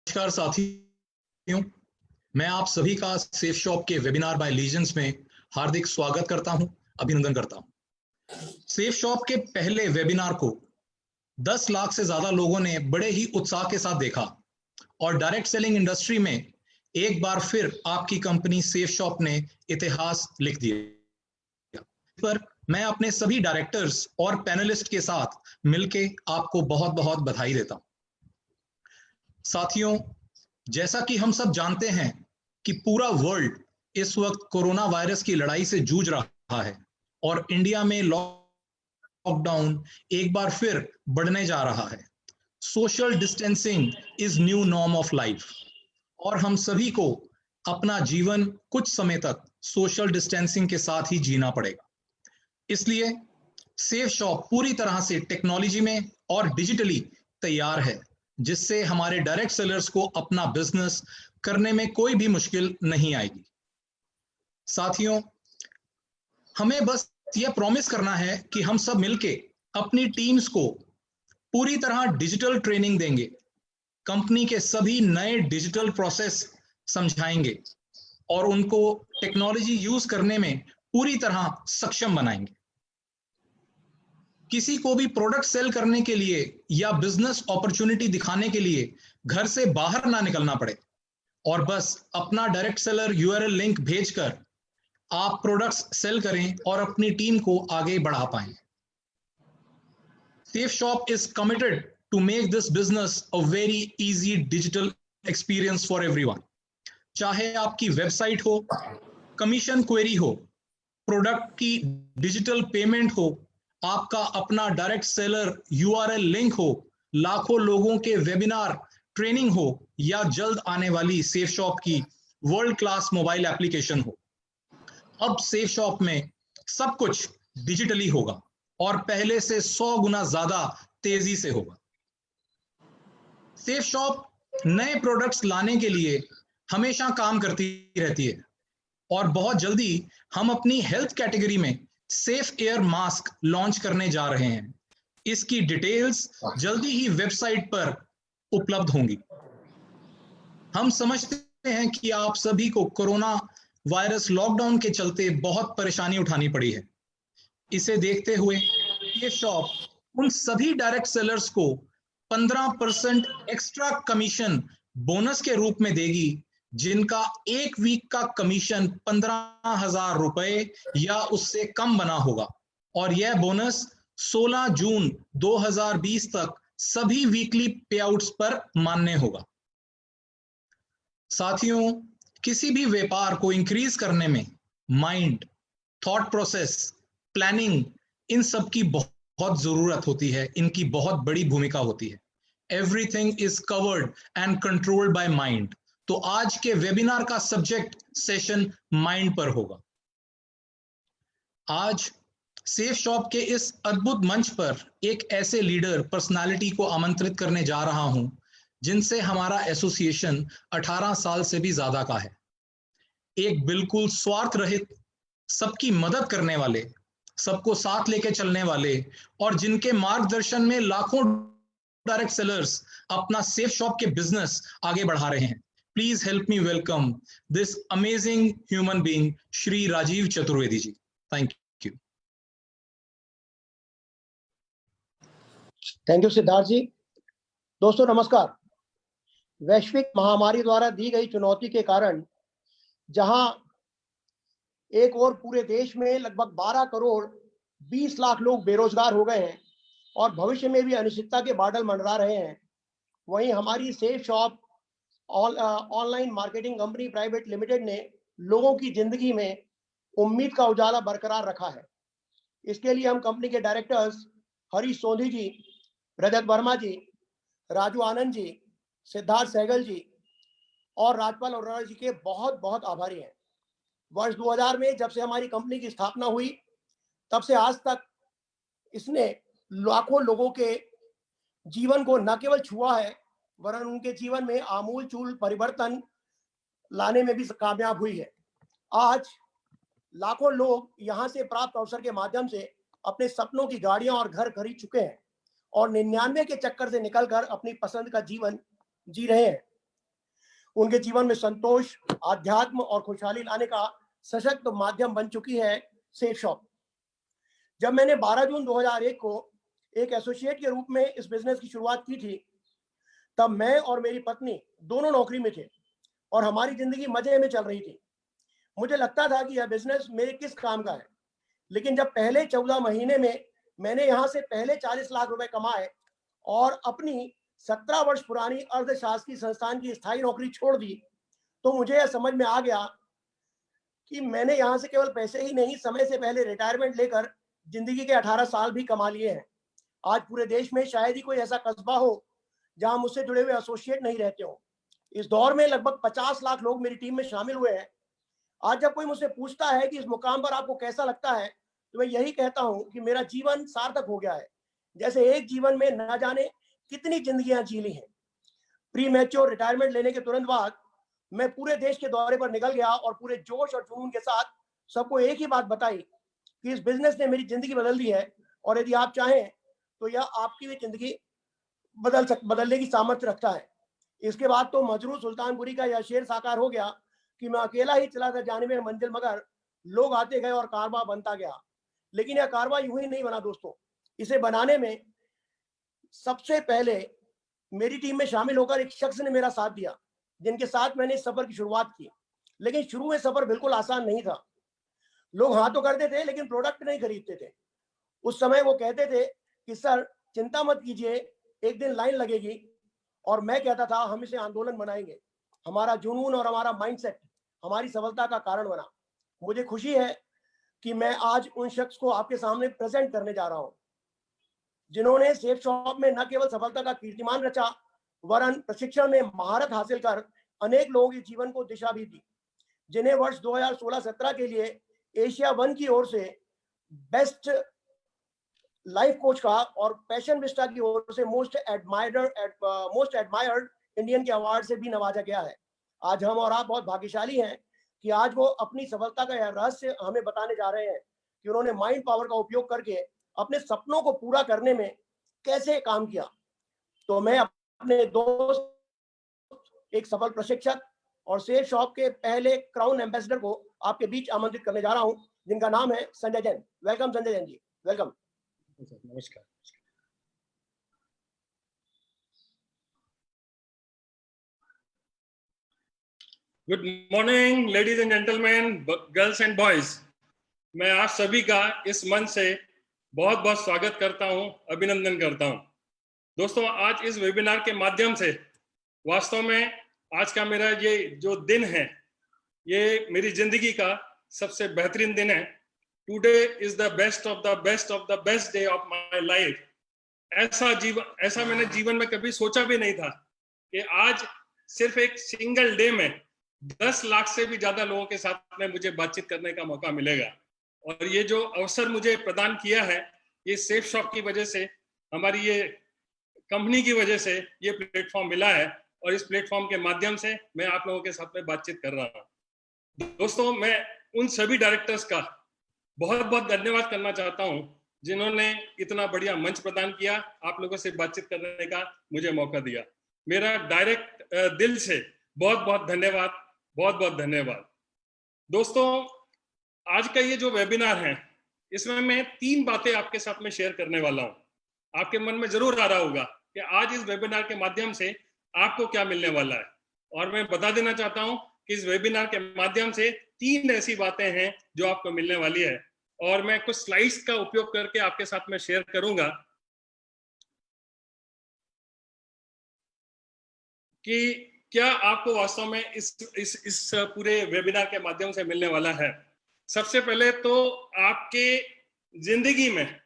नमस्कार साथियों, मैं आप सभी का सेफ शॉप के वेबिनार बाय लीजेंड्स में हार्दिक स्वागत करता हूं, अभिनंदन करता हूं। सेफ शॉप के पहले वेबिनार को 10 लाख से ज्यादा लोगों ने बड़े ही उत्साह के साथ देखा और डायरेक्ट सेलिंग इंडस्ट्री में एक बार फिर आपकी कंपनी सेफ शॉप ने इतिहास लिख दिया। पर मैं अपने सभी डायरेक्टर्स और पैनलिस्ट के साथ मिलके आपको बहुत बहुत बधाई देता हूं। साथियों, जैसा कि हम सब जानते हैं कि पूरा वर्ल्ड इस वक्त कोरोना वायरस की लड़ाई से जूझ रहा है और इंडिया में लॉकडाउन एक बार फिर बढ़ने जा रहा है। Social distancing is new norm of life और हम सभी को अपना जीवन कुछ समय तक सोशल डिस्टेंसिंग के साथ ही जीना पड़ेगा। इसलिए सेफ शॉप पूरी तरह से टेक्नोलॉजी में और डिजिटली तैयार है, जिससे हमारे डायरेक्ट सेलर्स को अपना बिजनेस करने में कोई भी मुश्किल नहीं आएगी। साथियों, हमें बस यह प्रॉमिस करना है कि हम सब मिलके अपनी टीम्स को पूरी तरह डिजिटल ट्रेनिंग देंगे, कंपनी के सभी नए डिजिटल प्रोसेस समझाएंगे और उनको टेक्नोलॉजी यूज करने में पूरी तरह सक्षम बनाएंगे। किसी को भी प्रोडक्ट सेल करने के लिए या बिजनेस अपॉर्चुनिटी दिखाने के लिए घर से बाहर ना निकलना पड़े और बस अपना डायरेक्ट सेलर यूआरएल लिंक भेजकर आप प्रोडक्ट्स सेल करें और अपनी टीम को आगे बढ़ा पाएं। Safe Shop is committed to make this business a very easy digital experience for everyone. चाहे आपकी वेबसाइट हो, कमीशन क्वेरी हो, प्रोडक्ट की डिजिटल पेमेंट हो, आपका अपना डायरेक्ट सेलर यूआरएल लिंक हो, लाखों लोगों के वेबिनार ट्रेनिंग हो या जल्द आने वाली सेफ शॉप की वर्ल्ड क्लास मोबाइल एप्लीकेशन हो, अब सेफ शॉप में सब कुछ डिजिटली होगा और पहले से 100 गुना ज्यादा तेजी से होगा। सेफ शॉप नए प्रोडक्ट्स लाने के लिए हमेशा काम करती रहती है और बहुत जल्दी हम अपनी हेल्थ कैटेगरी में सेफ एयर मास्क लॉन्च करने जा रहे हैं। इसकी डिटेल्स जल्दी ही वेबसाइट पर उपलब्ध होंगी। हम समझते हैं कि आप सभी को कोरोना वायरस लॉकडाउन के चलते बहुत परेशानी उठानी पड़ी है। इसे देखते हुए ये शॉप उन सभी डायरेक्ट सेलर्स को 15% एक्स्ट्रा कमीशन बोनस के रूप में देगी जिनका एक वीक का कमीशन 15,000 रुपए या उससे कम बना होगा और यह बोनस 16 जून 2020 तक सभी वीकली पेआउट्स पर मान्य होगा। साथियों, किसी भी व्यापार को इंक्रीज करने में माइंड, थॉट प्रोसेस, प्लानिंग, इन सब की बहुत जरूरत होती है, इनकी बहुत बड़ी भूमिका होती है। Everything is covered and controlled by mind. तो आज के वेबिनार का सब्जेक्ट सेशन माइंड पर होगा। आज सेफ शॉप के इस अद्भुत मंच पर एक ऐसे लीडर पर्सनालिटी को आमंत्रित करने जा रहा हूं जिनसे हमारा एसोसिएशन 18 साल से भी ज्यादा का है। एक बिल्कुल स्वार्थ रहित, सबकी मदद करने वाले, सबको साथ लेके चलने वाले और जिनके मार्गदर्शन में लाखों डायरेक्ट सेलर्स अपना सेफ शॉप के बिजनेस आगे बढ़ा रहे हैं। Please help me welcome this amazing human being, Shri Rajiv Chaturvedi ji. Thank you. Thank you Siddharth ji. दोस्तों नमस्कार। वैश्विक महामारी द्वारा दी गई चुनौती के कारण जहां एक और पूरे देश में लगभग 12 करोड़ 20 लाख लोग बेरोजगार हो गए हैं और भविष्य में भी अनिश्चितता के बादल मंडरा रहे हैं, वहीं हमारी safe shop online marketing company private limited ने लोगों की जिंदगी में उम्मीद का उजाला बरकरार रखा है। इसके लिए हम कंपनी के डायरेक्टर्स हरीश सोंधी जी, रजत वर्मा जी, राजू आनंद जी, सिद्धार्थ सहगल जी और राजपाल अरोड़ा जी के बहुत बहुत आभारी हैं। वर्ष 2000 में जब से हमारी कंपनी की स्थापना हुई तब से आज तक इसने लाखों लोगों के जीवन को न केवल छुआ है वरन उनके जीवन में आमूलचूल परिवर्तन लाने में भी कामयाब हुई है। आज लाखों लोग यहां से प्राप्त अवसर के माध्यम से अपने सपनों की गाड़ियां और घर खरीद चुके हैं और 99 के चक्कर से निकलकर अपनी पसंद का जीवन जी रहे हैं। उनके जीवन में संतोष, आध्यात्म और खुशहाली लाने का सशक्त माध्यम बन चुकी है सेफ शॉप। जब मैंने 12 जून 2001 को एक एसोसिएट के रूप में इस बिजनेस की शुरुआत की थी, तब मैं और मेरी पत्नी दोनों नौकरी में थे और हमारी जिंदगी मजे में चल रही थी। मुझे लगता था कि यह बिजनेस मेरे किस काम का है, लेकिन जब पहले 14 महीने में मैंने यहाँ से पहले 40 लाख रुपए कमाए और अपनी 17 वर्ष पुरानी अर्धशासकीय संस्थान की स्थायी नौकरी छोड़ दी, तो मुझे यह समझ में आ गया कि मैंने यहाँ से केवल पैसे ही नहीं, समय से पहले रिटायरमेंट लेकर जिंदगी के 18 साल भी कमा लिए हैं। आज पूरे देश में शायद ही कोई ऐसा कस्बा हो जहां मुझसे जुड़े हुए एसोसिएट नहीं रहते हो। इस दौर में लगभग 50 लाख लोग मेरी टीम में शामिल हुए हैं। आज जब कोई मुझसे पूछता है कि इस मुकाम पर आपको कैसा लगता है, तो मैं यही कहता हूं कि मेरा जीवन सार्थक हो गया है, जैसे एक जीवन में न जाने कितनी जिंदगियां जी ली हैं। प्री मैच्योर रिटायरमेंट लेने के तुरंत बाद मैं पूरे देश के दौरे पर निकल गया और पूरे जोश और जुनून के साथ सबको एक ही बात बताई कि इस बिजनेस ने मेरी जिंदगी बदल दी है और यदि आप चाहें तो यह आपकी भी जिंदगी बदलने की सामर्थ्य रखता है। इसके बाद तो मजरू सुल्तानपुरी का यह शेर साकार हो गया कि मैं अकेला ही चला था जाने में मंजिल, मगर लोग आते गए और कारवा बनता गया। लेकिन यह कारवा यूं ही नहीं बना दोस्तों। इसे बनाने में सबसे पहले मेरी टीम में शामिल होकर एक शख्स ने मेरा साथ दिया, जिनके साथ मैंने इस सफर की शुरुआत की। लेकिन शुरू में सफर बिल्कुल आसान नहीं था। लोग हाँ तो करते थे लेकिन प्रोडक्ट नहीं खरीदते थे। उस समय वो कहते थे कि सर चिंता मत कीजिए, एक दिन लाइन लगेगी। और मैं कहता था हम इसे आंदोलन बनाएंगे। हमारा जुनून और हमारा माइंडसेट हमारी सफलता का कारण बना। मुझे खुशी है कि मैं आज उन शख्स को आपके सामने प्रेजेंट करने जा रहा हूं, जिन्होंने सेफ शॉप में न केवल सफलता का कीर्तिमान रचा, वरन प्रशिक्षण में महारत हासिल कर अनेक लोगों के जीवन को दिशा भी दी, जिन्हें वर्ष 2016-17 के लिए एशिया वन की ओर से बेस्ट लाइफ कोच का और पैशन विस्टा की ओर से मोस्ट एडमायर्ड इंडियन के अवार्ड से भी नवाजा गया है। आज हम और आप बहुत भाग्यशाली हैं कि आज वो अपनी सफलता का यह रहस्य हमें बताने जा रहे हैं कि उन्होंने माइंड पावर का उपयोग करके अपने सपनों को पूरा करने में कैसे काम किया। तो मैं अपने दोस्त, एक सफल प्रशिक्षक और सेफ शॉप के पहले क्राउन एम्बेसडर को आपके बीच आमंत्रित करने जा रहा हूं, जिनका नाम है संजय जैन। Welcome Sanjay Jain ji, welcome. नमस्कार। Good morning ladies and gentleman, girls and boys. मैं आप सभी का इस मंच से बहुत बहुत स्वागत करता हूं, अभिनंदन करता हूं। दोस्तों, आज इस वेबिनार के माध्यम से वास्तव में आज का मेरा ये जो दिन है, ये मेरी जिंदगी का सबसे बेहतरीन दिन है। Today is the best of the best of the best day of my life. ऐसा मैंने जीवन में कभी सोचा भी नहीं था कि आज सिर्फ एक सिंगल डे में 10 लाख से भी ज्यादा लोगों के साथ में मुझे बातचीत करने का मौका मिलेगा। और ये जो अवसर मुझे प्रदान किया है, ये सेफ शॉप की वजह से, हमारी ये कंपनी की वजह से ये प्लेटफॉर्म मिला है और इस प्लेटफॉर्म के माध्यम से मैं आप लोगों के साथ में बातचीत कर रहा हूँ। दोस्तों, मैं उन सभी डायरेक्टर्स का बहुत बहुत धन्यवाद करना चाहता हूँ जिन्होंने इतना बढ़िया मंच प्रदान किया, आप लोगों से बातचीत करने का मुझे मौका दिया। मेरा डायरेक्ट दिल से बहुत बहुत धन्यवाद, बहुत बहुत धन्यवाद। दोस्तों, आज का ये जो वेबिनार है, इसमें मैं 3 बातें आपके साथ में शेयर करने वाला हूँ। आपके मन में जरूर आ रहा होगा कि आज इस वेबिनार के माध्यम से आपको क्या मिलने वाला है। और मैं बता देना चाहता हूँ कि इस वेबिनार के माध्यम से 3 ऐसी बातें हैं जो आपको मिलने वाली है और मैं कुछ स्लाइड्स का उपयोग करके आपके साथ में शेयर करूंगा कि क्या आपको वास्तव में इस पूरे वेबिनार के माध्यम से मिलने वाला है। सबसे पहले तो आपके जिंदगी में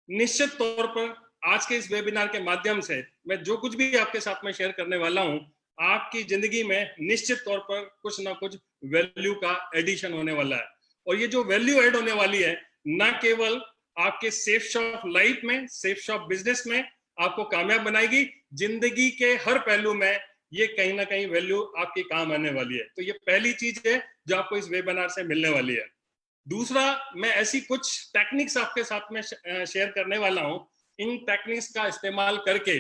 निश्चित तौर पर आज के इस वेबिनार के माध्यम से मैं जो कुछ भी आपके साथ में शेयर करने वाला हूं, आपकी जिंदगी में निश्चित तौर पर कुछ ना कुछ वैल्यू का एडिशन होने वाला है। और ये जो वैल्यू ऐड होने वाली है, ना केवल आपके सेफ शॉप लाइफ में, सेफ शॉप बिजनेस में आपको कामयाब बनाएगी, जिंदगी के हर पहलू में ये कहीं ना कहीं वैल्यू आपके काम आने वाली है। तो ये पहली चीज है जो आपको इस वेबिनार से मिलने वाली है। दूसरा, मैं ऐसी कुछ टेक्निक्स आपके साथ में शेयर करने वाला हूं। इन टेक्निक्स का इस्तेमाल करके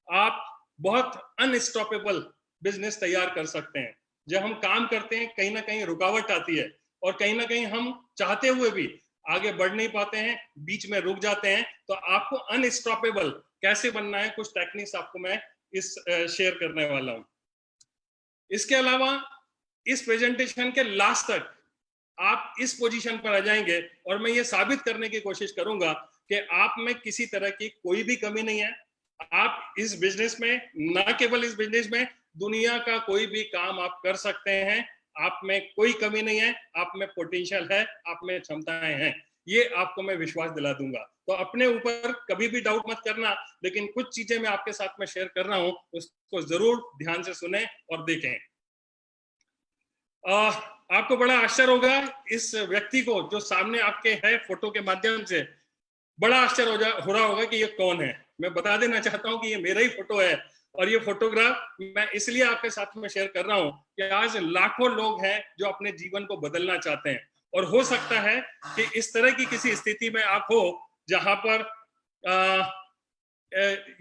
आप बहुत अनस्टॉपेबल बिजनेस तैयार कर सकते हैं। जब हम काम करते हैं कहीं ना कहीं रुकावट आती है और कहीं ना कहीं हम चाहते हुए भी आगे बढ़ नहीं पाते हैं, बीच में रुक जाते हैं। तो आपको अनस्टॉपेबल कैसे बनना है, कुछ टेक्निक्स आपको मैं इस शेयर करने वाला हूं। इसके अलावा इस प्रेजेंटेशन के लास्ट तक आप इस पोजीशन पर आ जाएंगे और मैं ये साबित करने की कोशिश करूंगा कि आप में किसी तरह की कोई भी कमी नहीं है। आप इस बिजनेस में, ना केवल इस बिजनेस में, दुनिया का कोई भी काम आप कर सकते हैं। आप में कोई कमी नहीं है, आप में पोटेंशियल है, आप में क्षमताएं हैं, ये आपको मैं विश्वास दिला दूंगा। तो अपने ऊपर कभी भी डाउट मत करना, लेकिन कुछ चीजें मैं आपके साथ में शेयर कर रहा हूं, उसको जरूर ध्यान से सुने और देखें। आपको बड़ा आश्चर्य होगा इस व्यक्ति को जो सामने आपके है फोटो के माध्यम से, बड़ा आश्चर्य हो रहा होगा कि ये कौन है। मैं बता देना चाहता हूं कि ये मेरा ही फोटो है और ये फोटोग्राफ मैं इसलिए आपके साथ में शेयर कर रहा हूं कि आज लाखों लोग हैं जो अपने जीवन को बदलना चाहते हैं और हो सकता है कि इस तरह की किसी स्थिति में आप हो जहां पर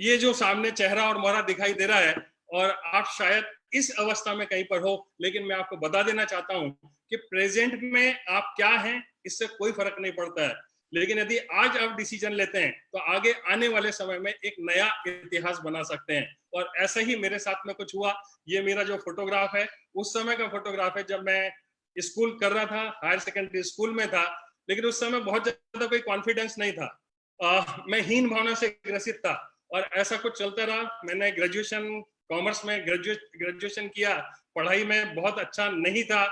ये जो सामने चेहरा और मोहरा दिखाई दे रहा है और आप शायद इस अवस्था में कहीं पर हो, लेकिन मैं आपको बता देना चाहता हूं कि प्रेजेंट में आप क्या हैं इससे कोई फर्क नहीं पड़ता है, लेकिन यदि आज आप डिसीजन लेते हैं तो आगे आने वाले समय में एक नया इतिहास बना सकते हैं। और ऐसा ही मेरे साथ में कुछ हुआ। ये मेरा जो फोटोग्राफ है उस समय का फोटोग्राफ है जब मैं स्कूल कर रहा था, हायर सेकेंडरी स्कूल में था, लेकिन उस समय बहुत ज्यादा कोई कॉन्फिडेंस नहीं था। मैं हीन भावना से ग्रसित था और ऐसा कुछ चलता रहा। मैंने ग्रेजुएशन कॉमर्स में ग्रेजुएशन किया, पढ़ाई में बहुत अच्छा नहीं था,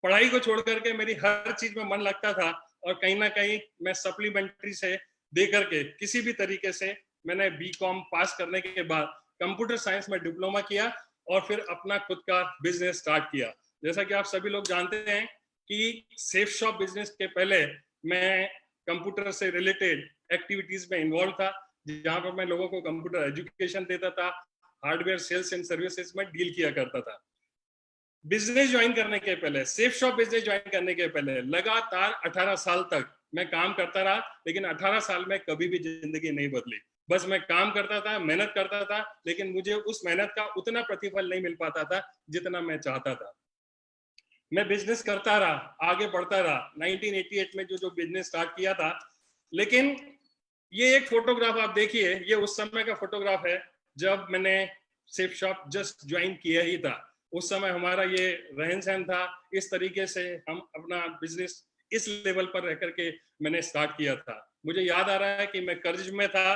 पढ़ाई को छोड़ करके मेरी हर चीज में मन लगता था और कहीं ना कहीं मैं सप्लीमेंट्री से दे करके किसी भी तरीके से मैंने बीकॉम पास करने के बाद कंप्यूटर साइंस में डिप्लोमा किया और फिर अपना खुद का बिजनेस स्टार्ट किया। जैसा कि आप सभी लोग जानते हैं कि सेफ शॉप बिजनेस के पहले मैं कंप्यूटर से रिलेटेड एक्टिविटीज में इन्वॉल्व था, जहां पर मैं लोगों को कंप्यूटर एजुकेशन देता था, हार्डवेयर सेल्स एंड सर्विसेज में डील किया करता था। बिजनेस ज्वाइन करने के पहले, सेफ शॉप बिजनेस ज्वाइन करने के पहले लगातार 18 साल तक मैं काम करता रहा, लेकिन 18 साल में कभी भी जिंदगी नहीं बदली। बस मैं काम करता था, मेहनत करता था, लेकिन मुझे उस मेहनत का उतना प्रतिफल नहीं मिल पाता था जितना मैं चाहता था। मैं बिजनेस करता रहा, आगे बढ़ता रहा। 1988 में जो बिजनेस स्टार्ट किया था, लेकिन ये एक फोटोग्राफ आप देखिए, ये उस समय का फोटोग्राफ है जब मैंने सेफ शॉप जस्ट ज्वाइन किया ही था। उस समय हमारा ये रहन सहन था, इस तरीके से हम अपना बिजनेस इस लेवल पर रह करके मैंने स्टार्ट किया था। मुझे याद आ रहा है कि मैं कर्ज में था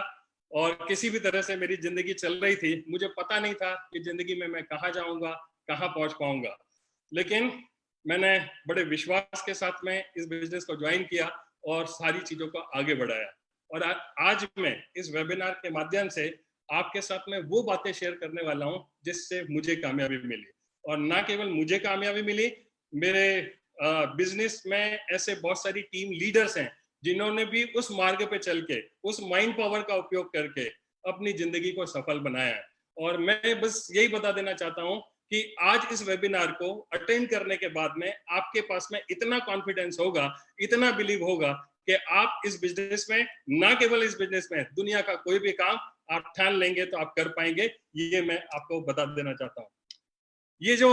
और किसी भी तरह से मेरी जिंदगी चल रही थी। मुझे पता नहीं था कि जिंदगी में मैं कहाँ जाऊंगा, कहाँ पहुंच पाऊंगा, लेकिन मैंने बड़े विश्वास के साथ में इस बिजनेस को ज्वाइन किया और सारी चीजों को आगे बढ़ाया। और आज मैं इस वेबिनार के माध्यम से आपके साथ में वो बातें शेयर करने वाला हूं जिससे मुझे कामयाबी मिली। और ना केवल मुझे कामयाबी मिली, मेरे बिजनेस में ऐसे बहुत सारी टीम लीडर्स हैं जिन्होंने भी उस मार्ग पे चल के, उस माइंड पावर का उपयोग करके अपनी जिंदगी को सफल बनाया है। और मैं बस यही बता देना चाहता हूं कि आज इस वेबिनार को अटेंड करने के बाद में आपके पास में इतना कॉन्फिडेंस होगा, इतना बिलीव होगा कि आप इस बिजनेस में, ना केवल इस बिजनेस में, दुनिया का कोई भी काम आप ठान लेंगे तो आप कर पाएंगे। ये मैं आपको बता देना चाहता हूँ। ये जो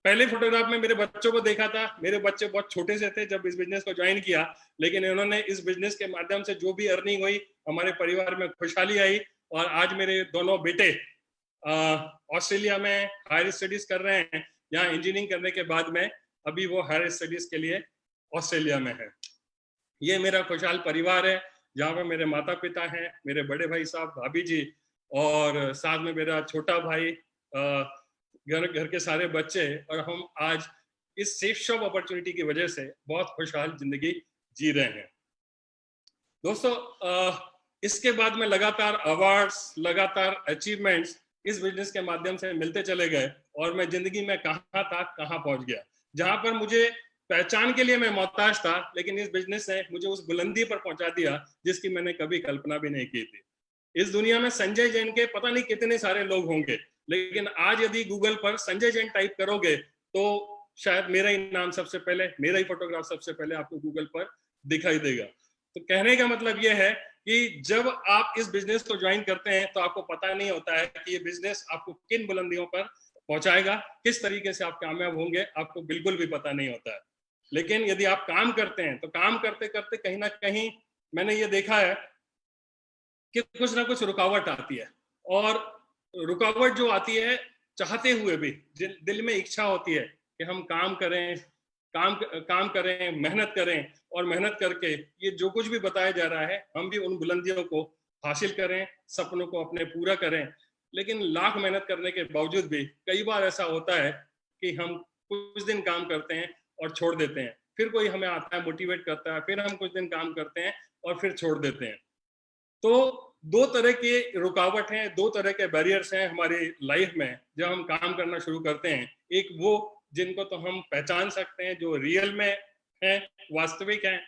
पहले फोटोग्राफ में मेरे बच्चों को देखा था, मेरे बच्चे बहुत छोटे से थे जब इस बिजनेस को ज्वाइन किया, लेकिन इन्होंने इस बिजनेस के माध्यम से जो भी अर्निंग हुई, हमारे परिवार में खुशहाली आई। और आज मेरे दोनों बेटे ऑस्ट्रेलिया में हायर स्टडीज कर रहे हैं। यहाँ इंजीनियरिंग करने के बाद में अभी वो हायर स्टडीज के लिए ऑस्ट्रेलिया में है। ये मेरा खुशहाल परिवार है, जहाँ पे मेरे माता पिता हैं, मेरे बड़े भाई साहब, भाभी जी, और साथ में मेरा छोटा भाई, घर के सारे बच्चे। और हम आज इस सेफ शॉप अपॉर्चुनिटी की वजह से बहुत खुशहाल जिंदगी जी रहे हैं। दोस्तों, इसके बाद में लगातार अवार्ड्स, लगातार अचीवमेंट्स इस बिजनेस के माध्यम से मिलते चले गए और मैं जिंदगी में कहाँ था, कहाँ पहुंच गया। जहां पर मुझे पहचान के लिए मैं मोहताज था, लेकिन इस बिजनेस ने मुझे उस बुलंदी पर पहुंचा दिया जिसकी मैंने कभी कल्पना भी नहीं की थी। इस दुनिया में संजय जैन के पता नहीं कितने सारे लोग होंगे, लेकिन आज यदि गूगल पर संजय जैन टाइप करोगे तो शायद मेरा ही नाम सबसे पहले, मेरा ही फोटोग्राफ सबसे पहले आपको गूगल पर दिखाई देगा। तो कहने का मतलब यह है कि जब आप इस बिजनेस को ज्वाइन करते हैं तो आपको पता नहीं होता है कि ये बिजनेस आपको किन बुलंदियों पर पहुंचाएगा, किस तरीके से आप कामयाब होंगे आपको बिल्कुल भी पता नहीं होता है। लेकिन यदि आप काम करते हैं तो काम करते करते कहीं ना कहीं मैंने ये देखा है कि कुछ ना कुछ रुकावट आती है, और रुकावट जो आती है चाहते हुए भी दिल में इच्छा होती है कि हम काम करें, काम करें, मेहनत करें, और मेहनत करके ये जो कुछ भी बताया जा रहा है हम भी उन बुलंदियों को हासिल करें, सपनों को अपने पूरा करें। लेकिन लाख मेहनत करने के बावजूद भी कई बार ऐसा होता है कि हम कुछ दिन काम करते हैं और छोड़ देते हैं, फिर कोई हमें आता है मोटिवेट करता है, फिर हम कुछ दिन काम करते हैं और फिर छोड़ देते हैं। तो दो तरह के रुकावट हैं, दो तरह के बैरियर्स हैं हमारी लाइफ में जब हम काम करना शुरू करते हैं। एक वो जिनको तो हम पहचान सकते हैं, जो रियल में हैं, वास्तविक हैं।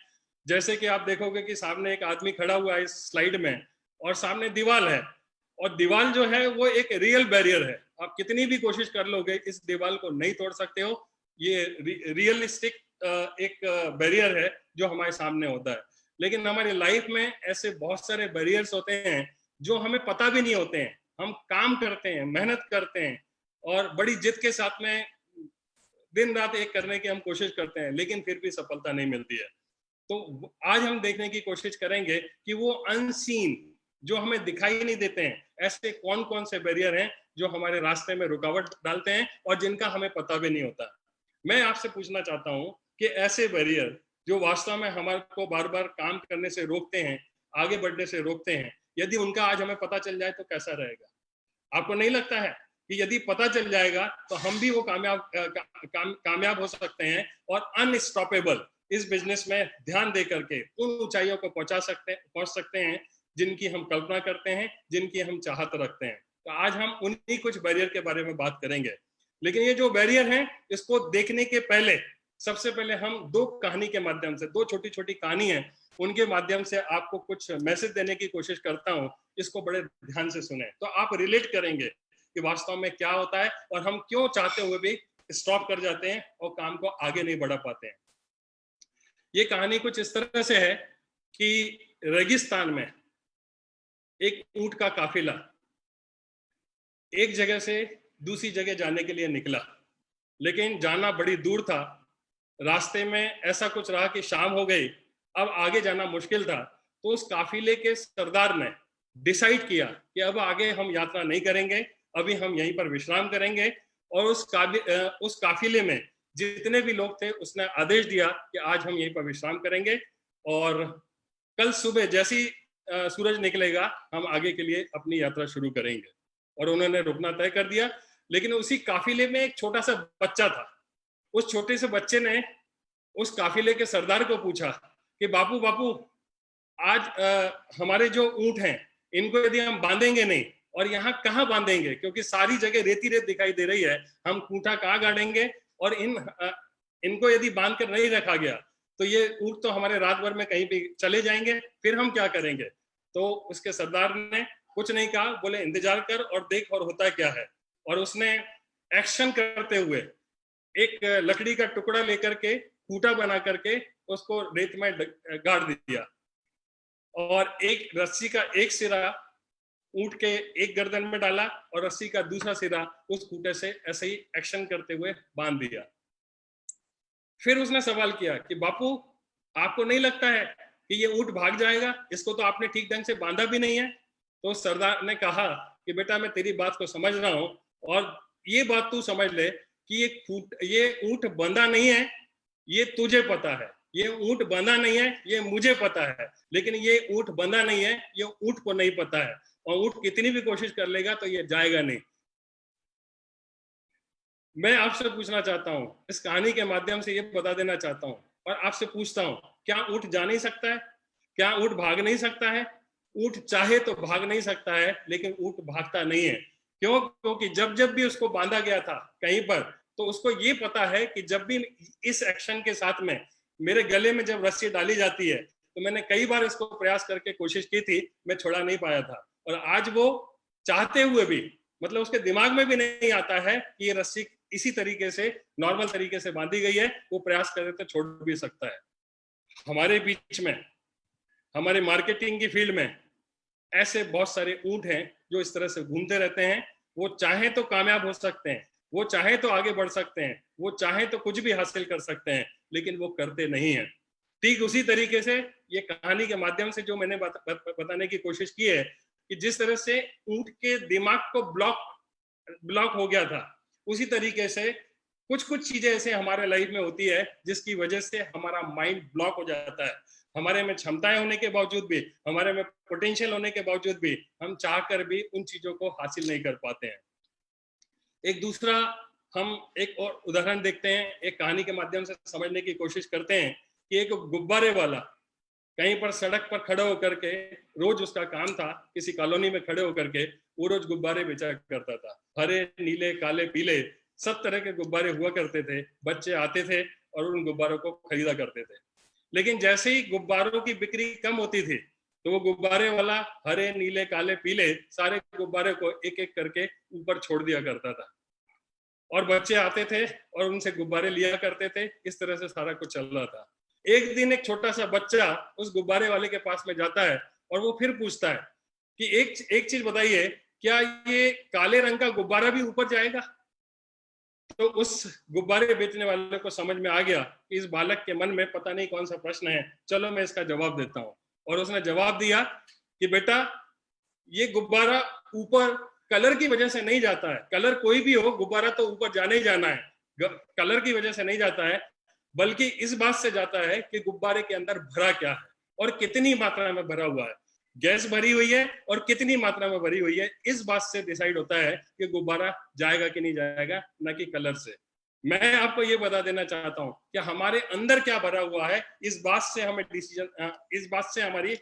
जैसे कि आप देखोगे कि सामने एक आदमी खड़ा हुआ है इस स्लाइड में, और सामने दीवार है, और दीवार जो है वो एक रियल बैरियर है। आप कितनी भी कोशिश कर लोगे इस दीवार को नहीं तोड़ सकते हो। ये रियलिस्टिक एक बैरियर है जो हमारे सामने होता है। लेकिन हमारी लाइफ में ऐसे बहुत सारे बैरियर्स होते हैं जो हमें पता भी नहीं होते हैं। हम काम करते हैं, मेहनत करते हैं, और बड़ी जिद के साथ में दिन रात एक करने की हम कोशिश करते हैं, लेकिन फिर भी सफलता नहीं मिलती है। तो आज हम देखने की कोशिश करेंगे कि वो अनसीन जो हमें दिखाई नहीं देते हैं, ऐसे कौन कौन से बैरियर हैं जो हमारे रास्ते में रुकावट डालते हैं और जिनका हमें पता भी नहीं होता। मैं आपसे पूछना चाहता हूं कि ऐसे बैरियर जो वास्तव में हमारे को बार बार काम करने से रोकते हैं, आगे बढ़ने से रोकते हैं, यदि उनका आज हमें पता चल जाए तो कैसा रहेगा? आपको नहीं लगता है कि यदि पता चल जाएगा तो हम भी वो कामयाब हो सकते हैं और अनस्टॉपेबल इस बिजनेस में ध्यान दे करके उन ऊंचाइयों को पहुंच सकते हैं जिनकी हम कल्पना करते हैं, जिनकी हम चाहत रखते हैं। तो आज हम उन्हीं कुछ बैरियर के बारे में बात करेंगे। लेकिन ये जो बैरियर हैं, इसको देखने के पहले सबसे पहले हम दो कहानी के माध्यम से, दो छोटी छोटी कहानी है, उनके माध्यम से आपको कुछ मैसेज देने की कोशिश करता हूं। इसको बड़े ध्यान से सुने तो आप रिलेट करेंगे कि वास्तव में क्या होता है और हम क्यों चाहते हुए भी स्टॉप कर जाते हैं और काम को आगे नहीं बढ़ा पाते हैं। ये कहानी कुछ इस तरह से है कि रेगिस्तान में एक ऊंट का काफिला एक जगह से दूसरी जगह जाने के लिए निकला, लेकिन जाना बड़ी दूर था। रास्ते में ऐसा कुछ रहा कि शाम हो गई, अब आगे जाना मुश्किल था। तो उस काफिले के सरदार ने डिसाइड किया कि अब आगे हम यात्रा नहीं करेंगे, अभी हम यहीं पर विश्राम करेंगे। और उस काफिले में जितने भी लोग थे उसने आदेश दिया कि आज हम यहीं पर विश्राम करेंगे और कल सुबह जैसी सूरज निकलेगा हम आगे के लिए अपनी यात्रा शुरू करेंगे। और उन्होंने रुकना तय कर दिया। लेकिन उसी काफिले में एक छोटा सा बच्चा था। उस छोटे से बच्चे ने उस काफिले के सरदार को पूछा कि बापू बापू, आज हमारे जो ऊंट हैं इनको यदि हम बांधेंगे नहीं, और यहाँ कहाँ बांधेंगे क्योंकि सारी जगह रेती रेत दिखाई दे रही है, हम खूंटा कहाँ गाड़ेंगे? और इनको यदि बांध कर नहीं रखा गया तो ये ऊंट तो हमारे रात भर में कहीं भी चले जाएंगे, फिर हम क्या करेंगे? तो उसके सरदार ने कुछ नहीं कहा, बोले इंतजार कर और देख और होता क्या है। और उसने एक्शन करते हुए एक लकड़ी का टुकड़ा लेकर के खूंटा बना करके उसको रेत में गाड़ दिया, और एक रस्सी का एक सिरा ऊंट के एक गर्दन में डाला और रस्सी का दूसरा सिरा उस खूंटे से ऐसे ही एक्शन करते हुए बांध दिया। फिर उसने सवाल किया कि बापू, आपको नहीं लगता है कि ये ऊंट भाग जाएगा? इसको तो आपने ठीक ढंग से बांधा भी नहीं है। तो सरदार ने कहा कि बेटा, मैं तेरी बात को समझ रहा हूं, और ये बात तू समझ ले कि ये ऊंट बंधा नहीं है, ये तुझे पता है। ये ऊंट बंधा नहीं है, ये मुझे पता है। लेकिन ये ऊंट बंधा नहीं है, ये ऊंट को नहीं पता है, और ऊंट कितनी भी कोशिश कर लेगा तो ये जाएगा नहीं। मैं आपसे पूछना चाहता हूं, इस कहानी के माध्यम से ये बता देना चाहता हूं और आपसे पूछता हूं, क्या ऊंट जा नहीं सकता है? क्या ऊंट भाग नहीं सकता है? ऊंट चाहे तो भाग नहीं सकता है, लेकिन ऊंट भागता नहीं है। क्यों? क्योंकि जब जब भी उसको बांधा गया था कहीं पर, तो उसको ये पता है कि जब भी इस एक्शन के साथ में मेरे गले में जब रस्सी डाली जाती है, तो मैंने कई बार इसको प्रयास करके कोशिश की थी, मैं छोड़ा नहीं पाया था। और आज वो चाहते हुए भी, मतलब उसके दिमाग में भी नहीं आता है कि ये रस्सी इसी तरीके से नॉर्मल तरीके से बांधी गई है, वो प्रयास करे तो छोड़ भी सकता है। हमारे बीच में, हमारे मार्केटिंग की फील्ड में ऐसे बहुत सारे ऊंट हैं जो इस तरह से घूमते रहते हैं। वो चाहे तो कामयाब हो सकते हैं, वो चाहे तो आगे बढ़ सकते हैं, वो चाहे तो कुछ भी हासिल कर सकते हैं, लेकिन वो करते नहीं हैं। ठीक उसी तरीके से ये कहानी के माध्यम से जो मैंने बताने की कोशिश की है कि जिस तरह से ऊंट के दिमाग को ब्लॉक हो गया था, उसी तरीके से कुछ कुछ चीजें ऐसे हमारे लाइफ में होती है जिसकी वजह से हमारा माइंड ब्लॉक हो जाता है। हमारे में क्षमताएं होने के बावजूद भी, हमारे में पोटेंशियल होने के बावजूद भी हम चाहकर भी उन चीजों को हासिल नहीं कर पाते हैं। एक दूसरा हम एक और उदाहरण देखते हैं, एक कहानी के माध्यम से समझने की कोशिश करते हैं कि एक गुब्बारे वाला कहीं पर सड़क पर खड़े होकर के, रोज उसका काम था किसी कॉलोनी में खड़े होकर के वो रोज गुब्बारे बेचा करता था। हरे, नीले, काले, पीले सब तरह के गुब्बारे हुआ करते थे। बच्चे आते थे और उन गुब्बारों को खरीदा करते थे। लेकिन जैसे ही गुब्बारों की बिक्री कम होती थी तो वो गुब्बारे वाला हरे, नीले, काले, पीले सारे गुब्बारे को एक एक करके ऊपर छोड़ दिया करता था और बच्चे आते थे और उनसे गुब्बारे लिया करते थे। इस तरह से सारा कुछ चल रहा था। एक दिन एक छोटा सा बच्चा उस गुब्बारे वाले के पास में जाता है और वो फिर पूछता है कि एक चीज बताइए, क्या ये काले रंग का गुब्बारा भी ऊपर जाएगा? तो उस गुब्बारे बेचने वाले को समझ में आ गया कि इस बालक के मन में पता नहीं कौन सा प्रश्न है, चलो मैं इसका जवाब देता हूँ। और उसने जवाब दिया कि बेटा, ये गुब्बारा ऊपर कलर की वजह से नहीं जाता है। कलर कोई भी हो, गुब्बारा तो ऊपर जाना ही जाना है। कलर की वजह से नहीं जाता है, बल्कि इस बात से जाता है कि गुब्बारे के अंदर भरा क्या है और कितनी मात्रा में भरा हुआ है। गैस भरी हुई है और कितनी मात्रा में भरी हुई है, इस बात से डिसाइड होता है कि गुब्बारा जाएगा कि नहीं जाएगा, न कि कलर से। मैं आपको ये बता देना चाहता हूं कि हमारे अंदर क्या भरा हुआ है, इस बात से हमें डिसीजन, इस बात से हमारी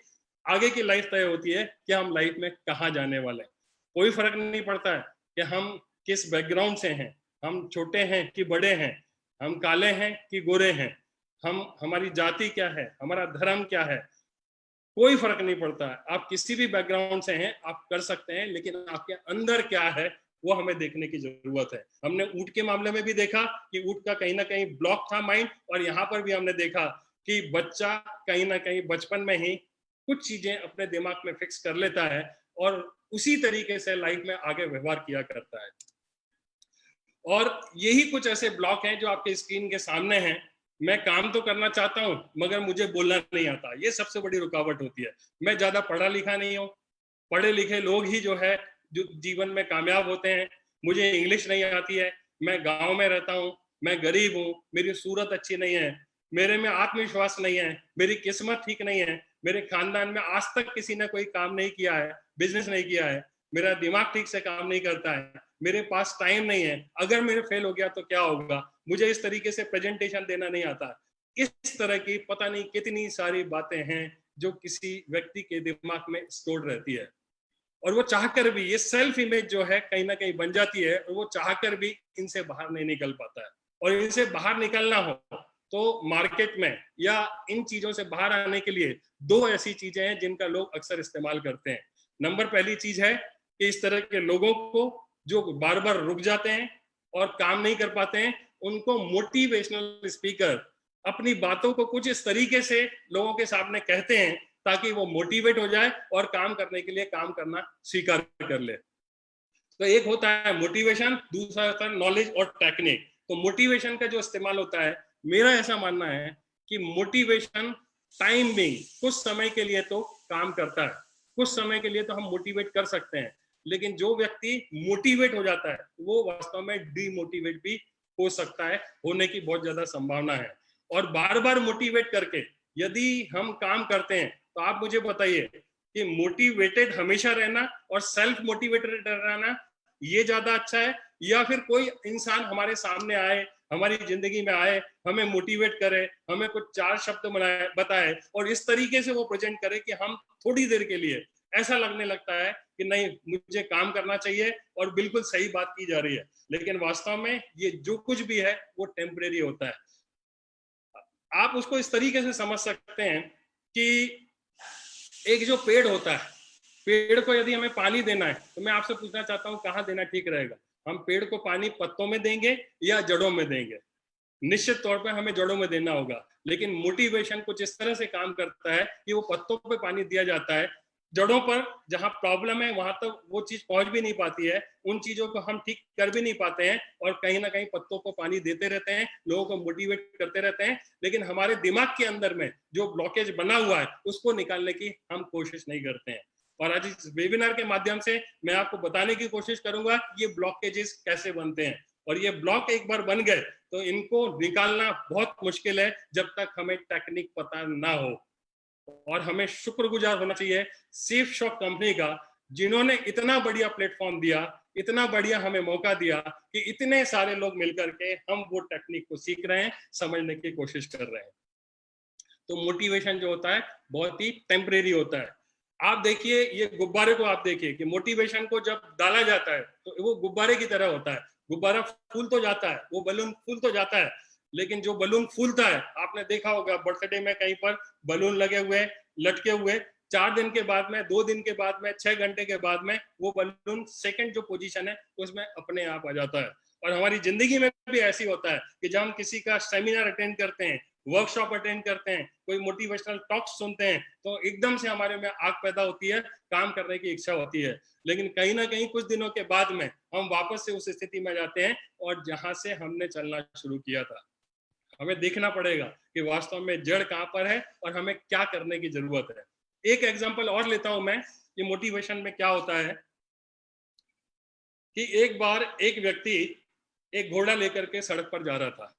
आगे की लाइफ तय होती है कि हम लाइफ में कहाँ जाने वाले हैं। कोई फर्क नहीं पड़ता है कि हम किस बैकग्राउंड से हैं, हम छोटे हैं कि बड़े हैं, हम काले हैं कि गोरे हैं, हमारी जाति क्या है, हमारा धर्म क्या है, कोई फर्क नहीं पड़ता है। आप किसी भी बैकग्राउंड से हैं, आप कर सकते हैं, लेकिन आपके अंदर क्या है वो हमें देखने की जरूरत है। हमने ऊंट के मामले में भी देखा कि ऊंट का कहीं ना कहीं ब्लॉक था माइंड, और यहाँ पर भी हमने देखा कि बच्चा कहीं ना कहीं बचपन में ही कुछ चीजें अपने दिमाग में फिक्स कर लेता है और उसी तरीके से लाइफ में आगे व्यवहार किया करता है। और यही कुछ ऐसे ब्लॉक हैं जो आपके स्क्रीन के सामने हैं। मैं काम तो करना चाहता हूं मगर मुझे बोलना नहीं आता, ये सबसे बड़ी रुकावट होती है। मैं ज्यादा पढ़ा लिखा नहीं हूं, पढ़े लिखे लोग ही जो है जो जीवन में कामयाब होते हैं। मुझे इंग्लिश नहीं आती है, मैं गांव में रहता हूं, मैं गरीब हूं, मेरी सूरत अच्छी नहीं है, मेरे में आत्मविश्वास नहीं है, मेरी किस्मत ठीक नहीं है, मेरे खानदान में आज तक किसी ने कोई काम नहीं किया है, बिजनेस नहीं किया है, मेरा दिमाग ठीक से काम नहीं करता है, मेरे पास टाइम नहीं है, अगर मेरे फेल हो गया तो क्या होगा, मुझे इस तरीके से प्रेजेंटेशन देना नहीं आता। इस तरह की पता नहीं कितनी सारी बातें हैं जो किसी व्यक्ति के दिमाग में स्टोर रहती है, और वो चाहकर भी, ये सेल्फ इमेज जो है कहीं ना कहीं बन जाती है, और वो चाहकर भी इनसे बाहर नहीं निकल पाता है। और इनसे बाहर निकलना हो तो मार्केट में या इन चीजों से बाहर आने के लिए दो ऐसी चीजें हैं जिनका लोग अक्सर इस्तेमाल करते हैं। नंबर पहली चीज है कि इस तरह के लोगों को जो बार बार रुक जाते हैं और काम नहीं कर पाते हैं, उनको मोटिवेशनल स्पीकर अपनी बातों को कुछ इस तरीके से लोगों के सामने कहते हैं ताकि वो मोटिवेट हो जाए और काम करने के लिए काम करना स्वीकार कर ले। तो एक होता है मोटिवेशन, दूसरा होता है नॉलेज और टेक्निक। तो मोटिवेशन का जो इस्तेमाल होता है, मेरा ऐसा मानना है कि मोटिवेशन टाइम बिंग कुछ समय के लिए तो काम करता है, कुछ समय के लिए तो हम मोटिवेट कर सकते हैं, लेकिन जो व्यक्ति मोटिवेट हो जाता है वो वास्तव में डीमोटिवेट भी हो सकता है, होने की बहुत ज्यादा संभावना है। और बार बार मोटिवेट करके यदि हम काम करते हैं तो आप मुझे बताइए कि मोटिवेटेड हमेशा रहना और सेल्फ मोटिवेटेड रहना ये ज्यादा अच्छा है, या फिर कोई इंसान हमारे सामने आए, हमारी जिंदगी में आए, हमें मोटिवेट करे, हमें कुछ चार शब्द बताए और इस तरीके से वो प्रेजेंट करे कि हम थोड़ी देर के लिए ऐसा लगने लगता है कि नहीं मुझे काम करना चाहिए और बिल्कुल सही बात की जा रही है, लेकिन वास्तव में ये जो कुछ भी है वो टेम्परेरी होता है। आप उसको इस तरीके से समझ सकते हैं कि एक जो पेड़ होता है, पेड़ को यदि हमें पानी देना है तो मैं आपसे पूछना चाहता हूं कहाँ देना ठीक रहेगा? हम पेड़ को पानी पत्तों में देंगे या जड़ों में देंगे? निश्चित तौर पर हमें जड़ों में देना होगा, लेकिन मोटिवेशन कुछ इस तरह से काम करता है कि वो पत्तों पे पानी दिया जाता है जड़ों पर जहां प्रॉब्लम है वहां तक वो चीज पहुंच भी नहीं पाती है, उन चीजों को हम ठीक कर भी नहीं पाते हैं और कहीं ना कहीं पत्तों को पानी देते रहते हैं, लोगों को मोटिवेट करते रहते हैं, लेकिन हमारे दिमाग के अंदर में जो ब्लॉकेज बना हुआ है उसको निकालने की हम कोशिश नहीं करते हैं। और आज इस वेबिनार के माध्यम से मैं आपको बताने की कोशिश करूंगा कि ये ब्लॉकेजेस कैसे बनते हैं, और ये ब्लॉक एक बार बन गए तो इनको निकालना बहुत मुश्किल है जब तक हमें टेक्निक पता ना हो। और हमें शुक्रगुजार होना चाहिए सेफ शॉप कंपनी का, जिन्होंने इतना बढ़िया प्लेटफॉर्म दिया, इतना बढ़िया हमें मौका दिया कि इतने सारे लोग मिलकर के हम वो टेक्निक को सीख रहे हैं, समझने की कोशिश कर रहे हैं। तो मोटिवेशन जो होता है बहुत ही टेम्परेरी होता है। आप देखिए ये गुब्बारे को, आप देखिए कि मोटिवेशन को जब डाला जाता है तो वो गुब्बारे की तरह होता है, गुब्बारा फूल तो जाता है, वो बलून फूल तो जाता है, लेकिन जो बलून फूलता है, आपने देखा होगा बर्थडे में कहीं पर बलून लगे हुए लटके हुए, 4 दिन के बाद में, 2 दिन के बाद में, 6 घंटे के बाद में वो बलून सेकंड जो पोजीशन है उसमें अपने आप आ जाता है। और हमारी जिंदगी में भी ऐसी होता है कि जब हम किसी का सेमिनार अटेंड करते हैं, वर्कशॉप अटेंड करते हैं, कोई मोटिवेशनल टॉक्स सुनते हैं, तो एकदम से हमारे में आग पैदा होती है, काम करने की इच्छा होती है, लेकिन कहीं ना कहीं कुछ दिनों के बाद में हम वापस से उस स्थिति में जाते हैं और जहां से हमने चलना शुरू किया था। हमें देखना पड़ेगा कि वास्तव में जड़ कहां पर है और हमें क्या करने की जरूरत है। एक एग्जांपल और लेता हूं मैं, ये मोटिवेशन में क्या होता है कि एक बार एक व्यक्ति एक घोड़ा लेकर के सड़क पर जा रहा था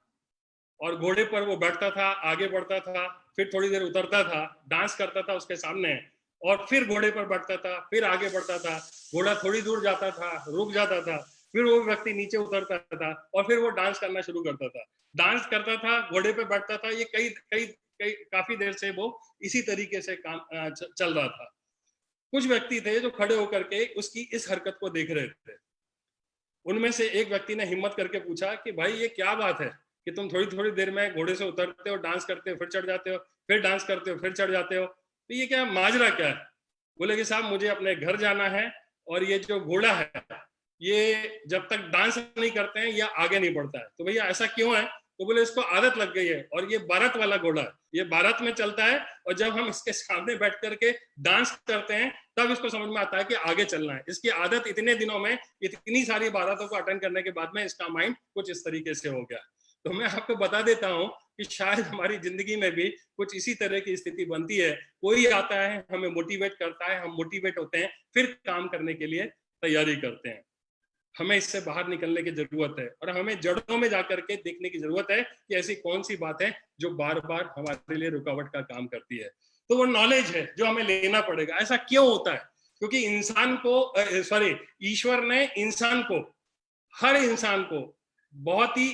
और घोड़े पर वो बैठता था, आगे बढ़ता था, फिर थोड़ी देर उतरता था, डांस करता था उसके सामने, और फिर घोड़े पर बैठता था, फिर आगे बढ़ता था, घोड़ा थोड़ी दूर जाता था, रुक जाता था, फिर वो व्यक्ति नीचे उतरता था और फिर वो डांस करना शुरू करता था, डांस करता था, घोड़े पे बैठता था। ये कई कई कई काफी देर से वो इसी तरीके से काम चल रहा था। कुछ व्यक्ति थे जो खड़े होकर के उसकी इस हरकत को देख रहे थे। उनमें से एक व्यक्ति ने हिम्मत करके पूछा कि भाई ये क्या बात है कि तुम थोड़ी थोड़ी देर में घोड़े से उतरते हो, डांस करते हो, फिर चढ़ जाते हो, फिर डांस करते हो, फिर चढ़ जाते हो, तो ये क्या माजरा क्या है? बोले कि साहब मुझे अपने घर जाना है और ये जो घोड़ा है ये जब तक डांस नहीं करते हैं या आगे नहीं बढ़ता है। तो भैया ऐसा क्यों है? तो बोले इसको आदत लग गई है और ये भारत वाला घोड़ा है, ये भारत में चलता है और जब हम इसके सामने बैठ करके डांस करते हैं तब इसको समझ में आता है कि आगे चलना है। इसकी आदत इतने दिनों में, इतनी सारी भारतों को अटेंड करने के बाद में इसका माइंड कुछ इस तरीके से हो गया। तो मैं आपको बता देता हूं कि शायद हमारी जिंदगी में भी कुछ इसी तरह की स्थिति बनती है। कोई आता है, हमें मोटिवेट करता है, हम मोटिवेट होते हैं, फिर काम करने के लिए तैयारी करते हैं। हमें इससे बाहर निकलने की जरूरत है और हमें जड़ों में जाकर के देखने की जरूरत है कि ऐसी कौन सी बात है जो बार बार हमारे लिए रुकावट का काम करती है। तो वो नॉलेज है जो हमें लेना पड़ेगा। ऐसा क्यों होता है? क्योंकि इंसान को ईश्वर ने इंसान को, हर इंसान को बहुत ही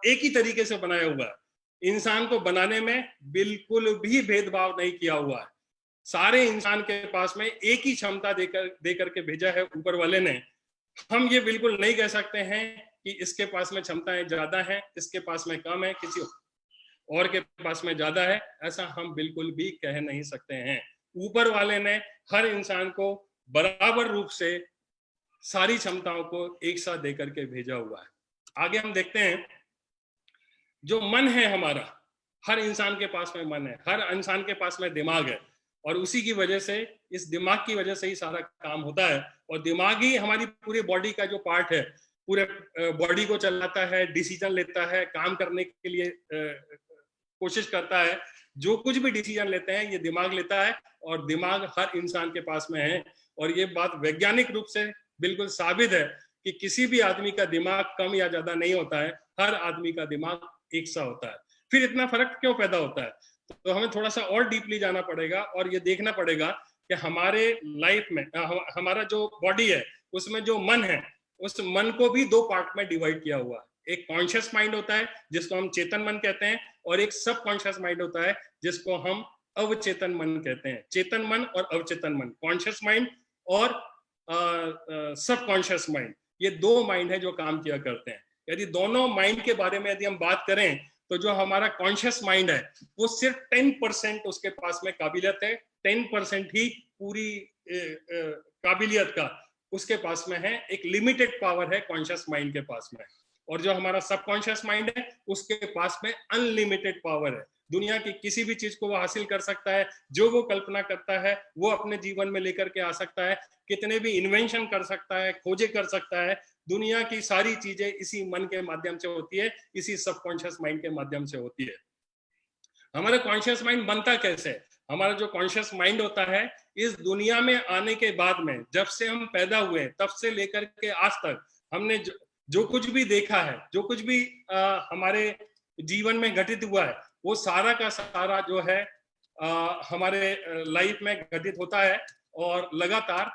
एक ही तरीके से बनाया हुआ है। इंसान को बनाने में बिल्कुल भी भेदभाव नहीं किया हुआ है। सारे इंसान के पास में एक ही क्षमता देकर के भेजा है ऊपर वाले ने। हम ये बिल्कुल नहीं कह सकते हैं कि इसके पास में क्षमताएं ज्यादा हैं, इसके पास में कम है, किसी और के पास में ज्यादा है, ऐसा हम बिल्कुल भी कह नहीं सकते हैं। ऊपर वाले ने हर इंसान को बराबर रूप से सारी क्षमताओं को एक साथ देकर के भेजा हुआ है। आगे हम देखते हैं, जो मन है हमारा, हर इंसान के पास में मन है, हर इंसान के पास में दिमाग है और उसी की वजह से, इस दिमाग की वजह से ही सारा काम होता है। और दिमाग ही हमारी पूरी बॉडी का जो पार्ट है, पूरे बॉडी को चलाता है, डिसीजन लेता है, काम करने के लिए कोशिश करता है। जो कुछ भी डिसीजन लेते हैं ये दिमाग लेता है और दिमाग हर इंसान के पास में है। और ये बात वैज्ञानिक रूप से बिल्कुल साबित है कि किसी भी आदमी का दिमाग कम या ज्यादा नहीं होता है, हर आदमी का दिमाग एक सा होता है। फिर इतना फर्क क्यों पैदा होता है? तो हमें थोड़ा सा और डीपली जाना पड़ेगा और ये देखना पड़ेगा कि हमारे लाइफ में हमारा जो बॉडी है उसमें जो मन है, उस मन को भी 2 पार्ट में डिवाइड किया हुआ है। एक कॉन्शियस माइंड होता है जिसको हम चेतन मन कहते हैं और एक सब कॉन्शियस माइंड होता है जिसको हम अवचेतन मन कहते हैं। चेतन मन और अवचेतन मन, कॉन्शियस माइंड और सब कॉन्शियस माइंड, ये 2 माइंड है जो काम किया करते हैं। यदि दोनों माइंड के बारे में यदि हम बात करें तो जो हमारा कॉन्शियस माइंड है वो सिर्फ 10% उसके पास में काबिलियत है, 10% ही पूरी काबिलियत का उसके पास में है। एक लिमिटेड पावर है कॉन्शियस माइंड के पास में। और जो हमारा सबकॉन्शियस माइंड है उसके पास में अनलिमिटेड पावर है। दुनिया की किसी भी चीज को वो हासिल कर सकता है, जो वो कल्पना करता है वो अपने जीवन में लेकर के आ सकता है, कितने भी इन्वेंशन कर सकता है, खोजे कर सकता है। दुनिया की सारी चीजें इसी मन के माध्यम से होती है, इसी सबकॉन्शियस माइंड के माध्यम से होती है। हमारा कॉन्शियस माइंड बनता कैसे है? हमारा जो कॉन्शियस माइंड होता है, इस दुनिया में आने के बाद में, जब से हम पैदा हुए तब से लेकर के आज तक हमने जो कुछ भी देखा है, जो कुछ भी हमारे जीवन में घटित हुआ है, वो सारा का सारा जो है हमारे लाइफ में घटित होता है। और लगातार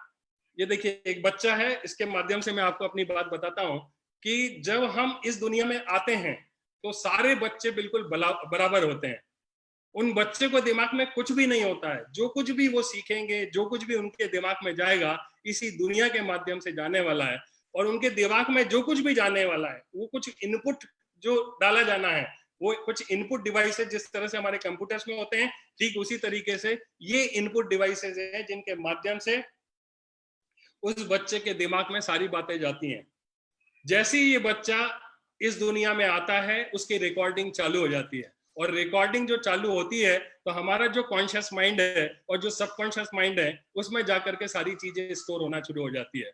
ये देखिए, एक बच्चा है, इसके माध्यम से मैं आपको अपनी बात बताता हूं कि जब हम इस दुनिया में आते हैं तो सारे बच्चे बिल्कुल बराबर होते हैं। उन बच्चे को दिमाग में कुछ भी नहीं होता है, जो कुछ भी वो सीखेंगे, जो कुछ भी उनके दिमाग में जाएगा, इसी दुनिया के माध्यम से जाने वाला है। और उनके दिमाग में जो कुछ भी जाने वाला है, वो कुछ इनपुट जो डाला जाना है, वो कुछ इनपुट डिवाइसेस जिस तरह से हमारे कंप्यूटर्स में होते हैं, ठीक उसी तरीके से ये इनपुट डिवाइसेस हैं जिनके माध्यम से उस बच्चे के दिमाग में सारी बातें जाती हैं। जैसे ही ये बच्चा इस दुनिया में आता है, उसकी रिकॉर्डिंग चालू हो जाती है। और रिकॉर्डिंग जो चालू होती है तो हमारा जो कॉन्शियस माइंड है और जो सबकॉन्शियस माइंड है, उसमें जाकर के सारी चीजें स्टोर होना शुरू हो जाती है।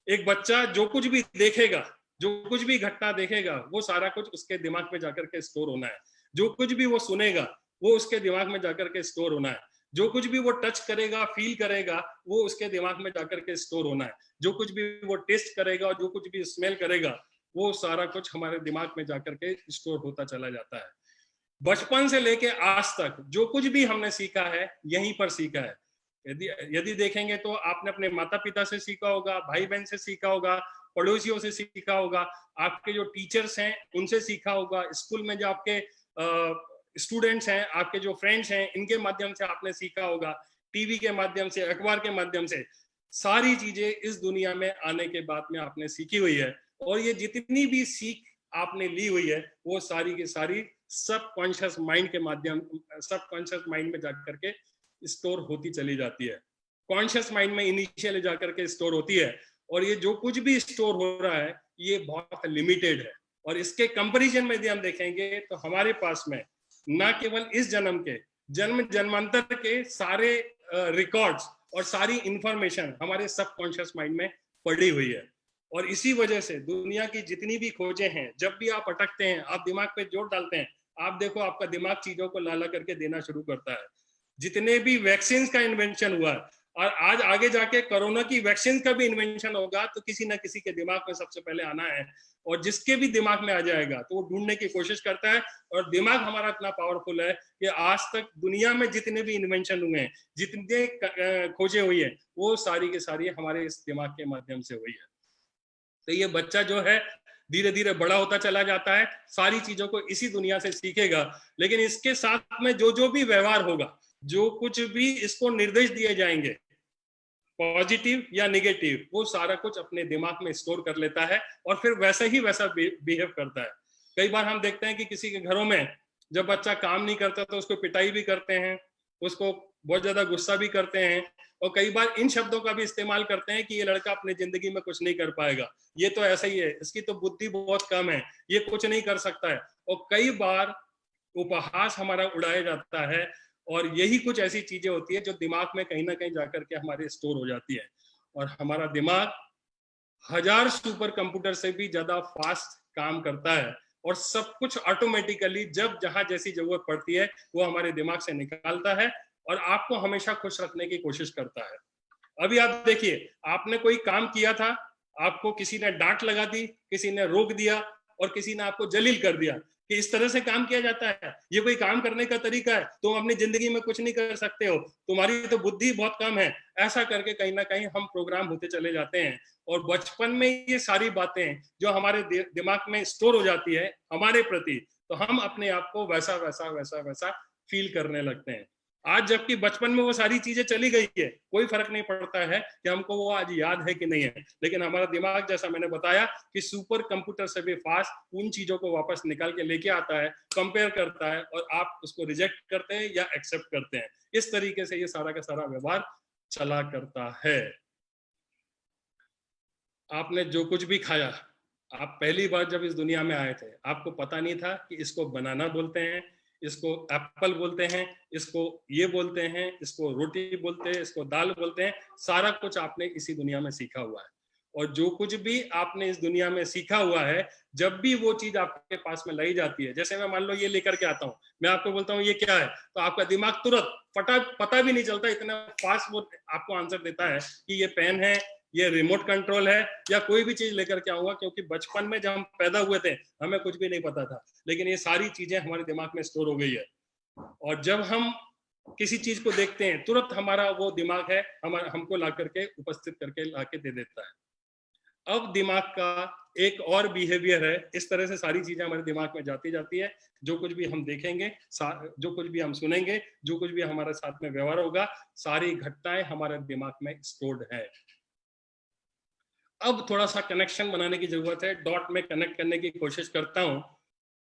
एक बच्चा जो कुछ भी देखेगा, जो कुछ भी घटना देखेगा, वो सारा कुछ उसके दिमाग में जाकर के स्टोर होना है। जो कुछ भी वो सुनेगा, वो उसके दिमाग में जाकर के स्टोर होना है। जो कुछ भी वो टच करेगा, फील करेगा, वो उसके दिमाग में जाकर के स्टोर होना है। जो कुछ भी वो टेस्ट करेगा और जो कुछ भी स्मेल करेगा, वो सारा कुछ हमारे दिमाग में जाकर के स्टोर होता चला जाता है। बचपन से लेके आज तक जो कुछ भी हमने सीखा है, यहीं पर सीखा है। यदि देखेंगे तो आपने अपने माता पिता से सीखा होगा, भाई बहन से सीखा होगा, पड़ोसियों से सीखा होगा, आपके जो टीचर्स हैं उनसे सीखा होगा, स्कूल में जो आपके स्टूडेंट्स हैं, आपके जो फ्रेंड्स हैं, इनके माध्यम से आपने सीखा होगा, टीवी के माध्यम से, अखबार के माध्यम से। सारी चीजें इस दुनिया में आने के बाद में आपने सीखी हुई है। और ये जितनी भी सीख आपने ली हुई है, वो सारी की सारी सबकॉन्शियस माइंड के माध्यम, सबकॉन्शियस माइंड में जाकर के स्टोर होती चली जाती है। कॉन्शियस माइंड में इनिशियली जाकर के स्टोर होती है। और ये जो कुछ भी स्टोर हो रहा है, ये बहुत लिमिटेड है। और इसके कंपैरिजन में यदि हम देखेंगे तो हमारे पास में न केवल इस जन्म के, जन्म जन्मांतर के सारे रिकॉर्ड्स और सारी इंफॉर्मेशन हमारे सबकॉन्शियस माइंड में पड़ी हुई है। और इसी वजह से दुनिया की जितनी भी खोजें हैं, जब भी आप अटकते हैं, आप दिमाग पे जोर डालते हैं, आप देखो आपका दिमाग चीजों को लाला करके देना शुरू करता है। जितने भी वैक्सीन का इन्वेंशन हुआ, और आज आगे जाके कोरोना की वैक्सीन का भी इन्वेंशन होगा, तो किसी ना किसी के दिमाग में सबसे पहले आना है। और जिसके भी दिमाग में आ जाएगा तो वो ढूंढने की कोशिश करता है। और दिमाग हमारा इतना पावरफुल है कि आज तक दुनिया में जितने भी इन्वेंशन हुए हैं, जितने खोजे हुई है, वो सारी की सारी हमारे इस दिमाग के माध्यम से हुई है। तो ये बच्चा जो है धीरे धीरे बड़ा होता चला जाता है, सारी चीजों को इसी दुनिया से सीखेगा। लेकिन इसके साथ में जो जो भी व्यवहार होगा, जो कुछ भी इसको निर्देश दिए जाएंगे, पॉजिटिव या नेगेटिव, वो सारा कुछ अपने दिमाग में स्टोर कर लेता है और फिर वैसा ही वैसा बिहेव करता है। कई बार हम देखते हैं कि किसी के घरों में जब बच्चा काम नहीं करता तो उसको पिटाई भी करते हैं, उसको बहुत ज्यादा गुस्सा भी करते हैं, और कई बार इन शब्दों का भी इस्तेमाल करते हैं कि ये लड़का अपने जिंदगी में कुछ नहीं कर पाएगा, ये तो ऐसा ही है, इसकी तो बुद्धि बहुत कम है, ये कुछ नहीं कर सकता है। और कई बार उपहास हमारा उड़ाया जाता है। और यही कुछ ऐसी चीजें होती है जो दिमाग में कहीं ना कहीं जाकर के हमारे स्टोर हो जाती है। और हमारा दिमाग 1000 सुपर कंप्यूटर से भी ज्यादा फास्ट काम करता है। और सब कुछ ऑटोमेटिकली जब जहां जैसी जरूरत पड़ती है वो हमारे दिमाग से निकालता है और आपको हमेशा खुश रखने की कोशिश करता है। अभी आप देखिए, आपने कोई काम किया था, आपको किसी ने डांट लगा दी, किसी ने रोक दिया और किसी ने आपको जलील कर दिया कि इस तरह से काम किया जाता है, ये कोई काम करने का तरीका है, तुम अपनी जिंदगी में कुछ नहीं कर सकते हो, तुम्हारी तो बुद्धि बहुत कम है। ऐसा करके कहीं ना कहीं हम प्रोग्राम होते चले जाते हैं। और बचपन में ये सारी बातें जो हमारे दिमाग में स्टोर हो जाती है हमारे प्रति, तो हम अपने आप को वैसा वैसा वैसा वैसा फील करने लगते हैं। आज जबकि बचपन में वो सारी चीजें चली गई है, कोई फर्क नहीं पड़ता है कि हमको वो आज याद है कि नहीं है। लेकिन हमारा दिमाग, जैसा मैंने बताया कि सुपर कंप्यूटर से भी फास्ट उन चीजों को वापस निकाल के लेके आता है, कंपेयर करता है, और आप उसको रिजेक्ट करते हैं या एक्सेप्ट करते हैं। इस तरीके से ये सारा का सारा व्यवहार चला करता है। आपने जो कुछ भी खाया, आप पहली बार जब इस दुनिया में आए थे, आपको पता नहीं था कि इसको बनाना बोलते हैं, इसको एप्पल बोलते हैं, इसको ये बोलते हैं, इसको रोटी बोलते हैं, इसको दाल बोलते हैं। सारा कुछ आपने इसी दुनिया में सीखा हुआ है, और जो कुछ भी आपने इस दुनिया में सीखा हुआ है, जब भी वो चीज आपके पास में लाई जाती है, जैसे मैं मान लो ये लेकर के आता हूँ, मैं आपको बोलता हूँ ये क्या है, तो आपका दिमाग तुरंत पता भी नहीं चलता, इतना फास्ट वो आपको आंसर देता है कि ये पेन है, ये रिमोट कंट्रोल है, या कोई भी चीज लेकर के आऊंगा। क्योंकि बचपन में जब हम पैदा हुए थे हमें कुछ भी नहीं पता था, लेकिन ये सारी चीजें हमारे दिमाग में स्टोर हो गई है, और जब हम किसी चीज को देखते हैं तुरंत हमारा वो दिमाग है हमको ला करके उपस्थित करके ला के दे देता है। अब दिमाग का एक और बिहेवियर है, इस तरह से सारी चीजें हमारे दिमाग में जाती है। जो कुछ भी हम देखेंगे, जो कुछ भी हम सुनेंगे, जो कुछ भी हमारे साथ में व्यवहार होगा, सारी घटनाएं हमारे दिमाग में स्टोर्ड है। अब थोड़ा सा कनेक्शन बनाने की जरूरत है, डॉट में कनेक्ट करने की कोशिश करता हूं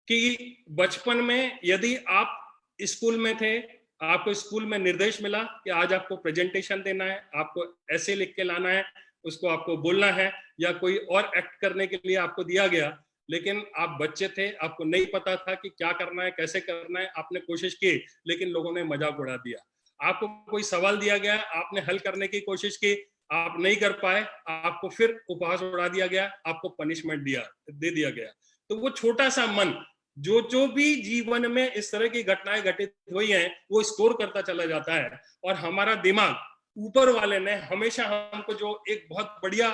कि बचपन में यदि आप स्कूल में थे, आपको स्कूल में निर्देश मिला कि आज आपको प्रेजेंटेशन देना है, आपको ऐसे लिख के लाना है, उसको आपको बोलना है, या कोई और एक्ट करने के लिए आपको दिया गया, लेकिन आप बच्चे थे, आपको नहीं पता था कि क्या करना है, कैसे करना है, आपने कोशिश की लेकिन लोगों ने मजाक उड़ा दिया। आपको कोई सवाल दिया गया, आपने हल करने की कोशिश की, आप नहीं कर पाए, आपको फिर उपहास उड़ा दिया गया, आपको पनिशमेंट दे दिया गया। तो वो छोटा सा मन जो भी जीवन में इस तरह की घटनाएं घटित हुई हैं वो स्कोर करता चला जाता है, और हमारा दिमाग, ऊपर वाले ने हमेशा हमको जो एक बहुत बढ़िया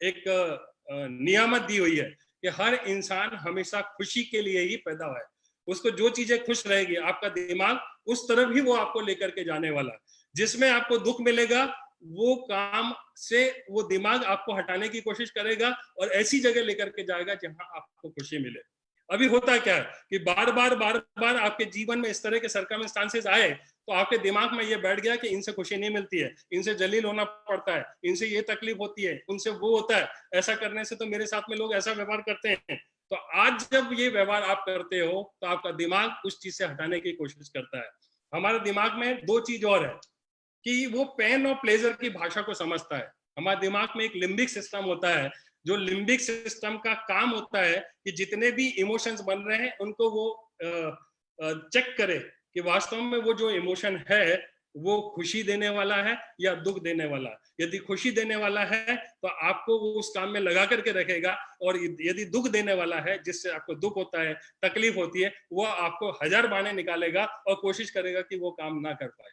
एक नियामत दी हुई है कि हर इंसान हमेशा खुशी के लिए ही पैदा हुआ है। उसको जो चीजें खुश रहेगी, आपका दिमाग उस तरफ ही वो आपको लेकर के जाने वाला है। जिसमें आपको दुख मिलेगा वो काम से वो दिमाग आपको हटाने की कोशिश करेगा और ऐसी जगह लेकर के जाएगा जहां आपको खुशी मिले। अभी होता क्या है कि बार बार आपके जीवन में इस तरह के सर्कमस्टांसेस आए तो आपके दिमाग में ये बैठ गया कि इनसे खुशी नहीं मिलती है, इनसे जलील होना पड़ता है, इनसे ये तकलीफ होती है, उनसे वो होता है, ऐसा करने से तो मेरे साथ में लोग ऐसा व्यवहार करते हैं। तो आज जब ये व्यवहार आप करते हो तो आपका दिमाग उस चीज से हटाने की कोशिश करता है। हमारे दिमाग में दो चीज और है कि वो पेन और प्लेजर की भाषा को समझता है। हमारे दिमाग में एक लिम्बिक सिस्टम होता है, जो लिम्बिक सिस्टम का काम होता है कि जितने भी इमोशंस बन रहे हैं उनको वो चेक करे कि वास्तव में वो जो इमोशन है वो खुशी देने वाला है या दुख देने वाला है। यदि खुशी देने वाला है तो आपको वो उस काम में लगा करके रखेगा, और यदि दुख देने वाला है जिससे आपको दुख होता है, तकलीफ होती है, वो आपको हजार बहाने निकालेगा और कोशिश करेगा कि वो काम ना कर पाए।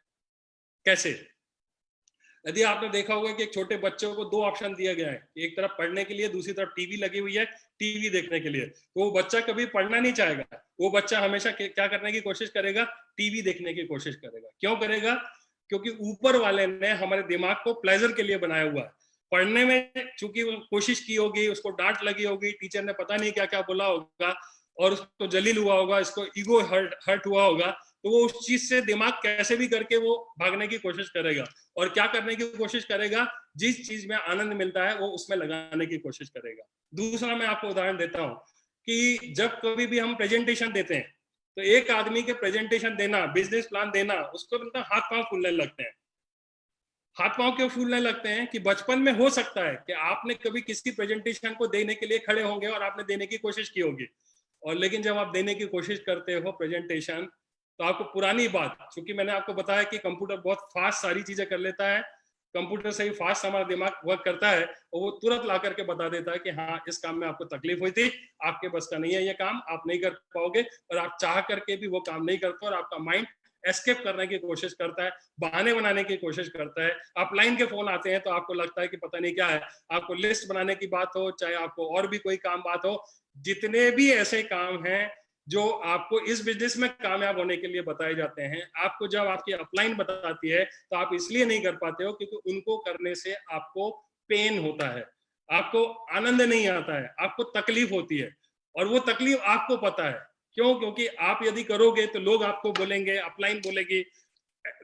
कैसे? यदि आपने देखा होगा कि एक छोटे बच्चों को दो ऑप्शन दिया गया है, एक तरफ पढ़ने के लिए, दूसरी तरफ टीवी लगी हुई है टीवी देखने के लिए, तो वो बच्चा कभी पढ़ना नहीं चाहेगा, वो बच्चा हमेशा क्या करने की कोशिश करेगा, टीवी देखने की कोशिश करेगा। क्यों करेगा? क्योंकि ऊपर वाले ने हमारे दिमाग को प्लेजर के लिए बनाया हुआ है। पढ़ने में चूंकि कोशिश की होगी, उसको डांट लगी होगी, टीचर ने पता नहीं क्या क्या बोला होगा और उसको जलील हुआ होगा, इसको ईगो हर्ट हुआ होगा, तो वो उस चीज से दिमाग कैसे भी करके वो भागने की कोशिश करेगा और क्या करने की कोशिश करेगा, जिस चीज में आनंद मिलता है वो उसमें लगाने की कोशिश करेगा। दूसरा मैं आपको उदाहरण देता हूं कि जब कभी भी हम प्रेजेंटेशन देते हैं तो एक आदमी के प्रेजेंटेशन देना, बिजनेस प्लान देना, उसको मतलब हाथ पांव फूलने लगते हैं। हाथ पांव क्यों फूलने लगते हैं कि बचपन में हो सकता है कि आपने कभी किसी प्रेजेंटेशन को देने के लिए खड़े होंगे और आपने देने की कोशिश की होगी, और लेकिन जब आप देने की कोशिश करते हो प्रेजेंटेशन तो आपको पुरानी बात, क्योंकि मैंने आपको बताया कि कंप्यूटर बहुत फास्ट सारी चीजें कर लेता है, कंप्यूटर से ही फास्ट हमारा दिमाग वर्क करता है और वो तुरंत ला करके बता देता है कि हाँ इस काम में आपको तकलीफ हुई थी, आपके बस का नहीं है ये काम, आप नहीं कर पाओगे, और आप चाह करके भी वो काम नहीं करते और आपका माइंड एस्केप करने की कोशिश करता है, बहाने बनाने की कोशिश करता है। आप लाइन के फोन आते हैं तो आपको लगता है कि पता नहीं क्या है, आपको लिस्ट बनाने की बात हो, चाहे आपको और भी कोई काम बात हो, जितने भी ऐसे काम हैं जो आपको इस बिजनेस में कामयाब होने के लिए बताए जाते हैं, आपको जब आपकी अपलाइन बताती है तो आप इसलिए नहीं कर पाते हो क्योंकि उनको करने से आपको पेन होता है, आपको आनंद नहीं आता है, आपको तकलीफ होती है, और वो तकलीफ आपको पता है। क्यों? क्योंकि आप यदि करोगे तो लोग आपको बोलेंगे, अपलाइन बोलेगी,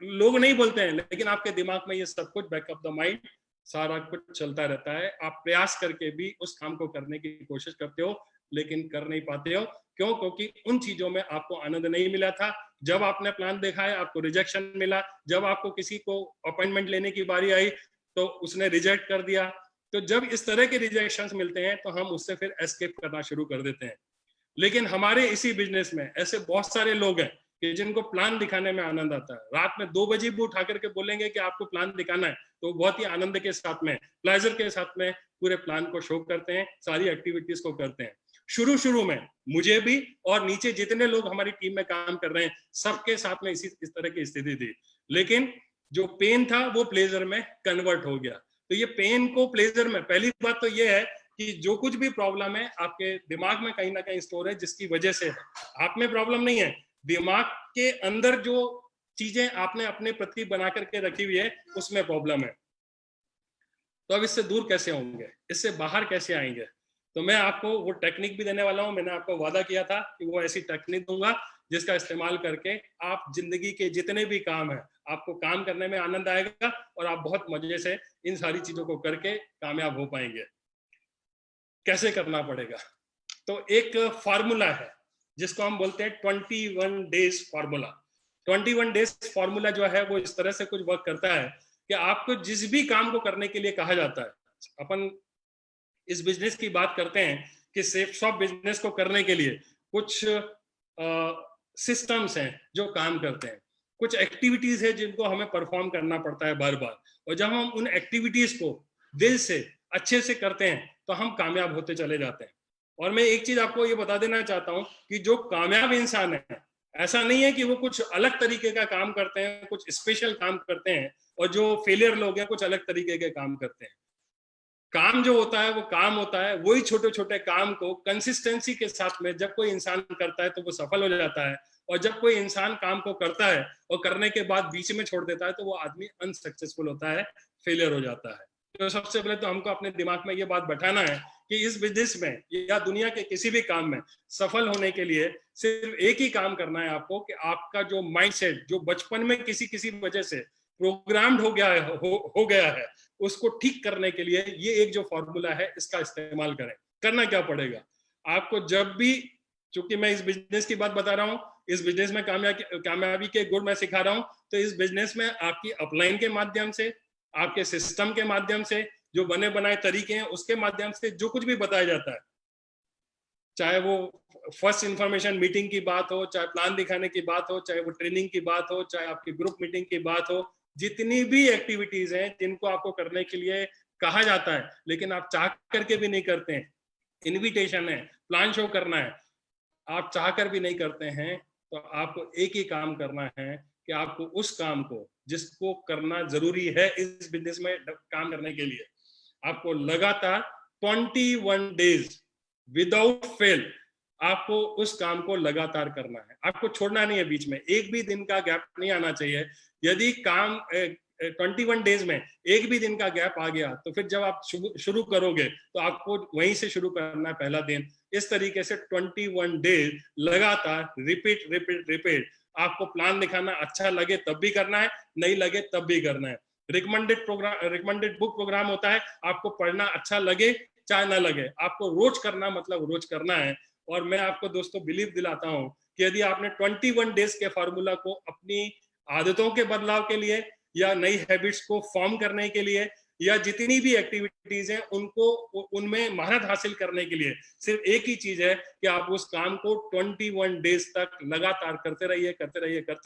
लोग नहीं बोलते हैं, लेकिन आपके दिमाग में ये सब कुछ बैकअप द माइंड सारा कुछ चलता रहता है। आप प्रयास करके भी उस काम को करने की कोशिश करते हो लेकिन कर नहीं पाते हो। क्यों? क्योंकि उन चीजों में आपको आनंद नहीं मिला था। जब आपने प्लान देखा है आपको रिजेक्शन मिला, जब आपको किसी को अपॉइंटमेंट लेने की बारी आई तो उसने रिजेक्ट कर दिया। तो जब इस तरह के रिजेक्शंस मिलते हैं तो हम उससे फिर एस्केप करना शुरू कर देते हैं। लेकिन हमारे इसी बिजनेस में ऐसे बहुत सारे लोग हैं कि जिनको प्लान दिखाने में आनंद आता है। रात में 2 बजे भी उठा करके बोलेंगे कि आपको प्लान दिखाना है, तो बहुत ही आनंद के साथ में, प्लेजर के साथ में पूरे प्लान को शो करते हैं, सारी एक्टिविटीज को करते हैं। शुरू में मुझे भी और नीचे जितने लोग हमारी टीम में काम कर रहे हैं, सबके साथ में इस तरह की स्थिति थी, लेकिन जो पेन था वो प्लेजर में कन्वर्ट हो गया। तो ये पेन को प्लेजर में, पहली बात तो ये है कि जो कुछ भी प्रॉब्लम है आपके दिमाग में कहीं ना कहीं स्टोर है, जिसकी वजह से है। आप में प्रॉब्लम नहीं है, दिमाग के अंदर जो चीजें आपने अपने प्रति बना करके रखी हुई है उसमें प्रॉब्लम है। तो अब इससे दूर कैसे होंगे, इससे बाहर कैसे आएंगे? तो मैं आपको वो टेक्निक भी देने वाला हूं। मैंने आपको वादा किया था कि वो ऐसी टेक्निक दूंगा जिसका इस्तेमाल करके आप जिंदगी के जितने भी काम है, आपको काम करने में आनंद आएगा और आप बहुत मजे से इन सारी चीजों को करके कामयाब हो पाएंगे। कैसे करना पड़ेगा? तो एक फार्मूला है जिसको हम बोलते हैं 21 डेज फार्मूला। 21 डेज फार्मूला जो है वो इस तरह से कुछ वर्क करता है कि आपको जिस भी काम को करने के लिए कहा जाता है, अपन इस बिजनेस की बात करते हैं कि सेफ शॉप बिजनेस को करने के लिए कुछ सिस्टम्स हैं जो काम करते हैं, कुछ एक्टिविटीज है जिनको हमें परफॉर्म करना पड़ता है बार बार, और जब हम उन एक्टिविटीज को दिल से अच्छे से करते हैं तो हम कामयाब होते चले जाते हैं। और मैं एक चीज आपको ये बता देना चाहता हूं कि जो कामयाब इंसान है, ऐसा नहीं है कि वो कुछ अलग तरीके का काम करते हैं, कुछ स्पेशल काम करते हैं, और जो फेलियर लोग हैं कुछ अलग तरीके के काम करते हैं। काम जो होता है वो काम होता है, वही छोटे छोटे काम को कंसिस्टेंसी के साथ में जब कोई इंसान करता है तो वो सफल हो जाता है, और जब कोई इंसान काम को करता है और करने के बाद बीच में छोड़ देता है तो वो आदमी अनसक्सेसफुल होता है, फेलियर हो जाता है। तो सबसे पहले तो हमको अपने दिमाग में ये बात बैठाना है कि इस बिजनेस में या दुनिया के किसी भी काम में सफल होने के लिए सिर्फ एक ही काम करना है आपको, कि आपका जो माइंडसेट जो बचपन में किसी वजह से प्रोग्राम्ड हो गया है उसको ठीक करने के लिए ये एक जो फॉर्मूला है इसका इस्तेमाल करें। करना क्या पड़ेगा आपको? जब भी, चूंकि मैं इस बिजनेस की बात बता रहा हूँ, इस बिजनेस में कामयाबी के गुण मैं सिखा रहा हूँ, तो इस बिजनेस में आपकी अपलाइन के माध्यम से, आपके सिस्टम के माध्यम से, जो बने बनाए तरीके हैं उसके माध्यम से जो कुछ भी बताया जाता है, चाहे वो फर्स्ट इंफॉर्मेशन मीटिंग की बात हो, चाहे प्लान दिखाने की बात हो, चाहे वो ट्रेनिंग की बात हो, चाहे आपकी ग्रुप मीटिंग की बात हो, जितनी भी एक्टिविटीज हैं जिनको आपको करने के लिए कहा जाता है लेकिन आप चाह करके भी नहीं करते हैं, इनविटेशन है, प्लान शो करना है, आप चाह कर भी नहीं करते हैं, तो आपको एक ही काम करना है कि आपको उस काम को जिसको करना जरूरी है इस बिजनेस में काम करने के लिए, आपको लगातार 21 डेज विदाउट फेल आपको उस काम को लगातार करना है। आपको छोड़ना नहीं है, बीच में एक भी दिन का गैप नहीं आना चाहिए। यदि काम 21 डेज में एक भी दिन का गैप आ गया तो फिर जब आप शुरू करोगे तो आपको वहीं से शुरू करना है, पहला दिन। इस तरीके से 21 डेज लगातार रिपीट। आपको प्लान दिखाना अच्छा लगे तब भी करना है, नहीं लगे तब भी करना है। रिकमेंडेड बुक प्रोग्राम होता है, आपको पढ़ना अच्छा लगे चाहे ना लगे, आपको रोज करना मतलब रोज करना है। और मैं आपको दोस्तों बिलीव दिलाता हूं कि यदि आपने 21 डेज के फार्मूला को अपनी आदतों के बदलाव के लिए या नई हैबिट्स को फॉर्म करने के लिए या जितनी भी एक्टिविटीज हैं उनको उनमें महारत हासिल करने के लिए सिर्फ एक ही चीज है कि आप उस काम को 21 डेज तक लगातार करते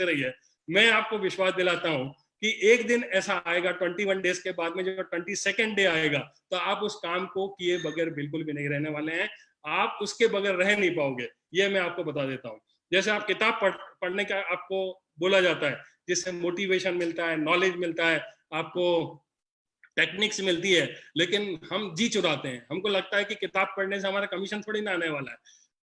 रहिए। मैं आपको विश्वास दिलाता हूं कि एक दिन ऐसा आएगा 21 डेज के बाद में, जो 22nd डे आएगा, तो आप उस काम को किए बगैर बिल्कुल भी नहीं रहने वाले हैं। आप उसके बगैर रह नहीं पाओगे, ये मैं आपको बता देता हूँ। जैसे आप किताब पढ़ने का आपको बोला जाता है, जिससे मोटिवेशन मिलता है, नॉलेज मिलता है, आपको टेक्निक्स मिलती है, लेकिन हम जी चुराते हैं। हमको लगता है कि किताब पढ़ने से हमारा कमीशन थोड़ी ना आने वाला है,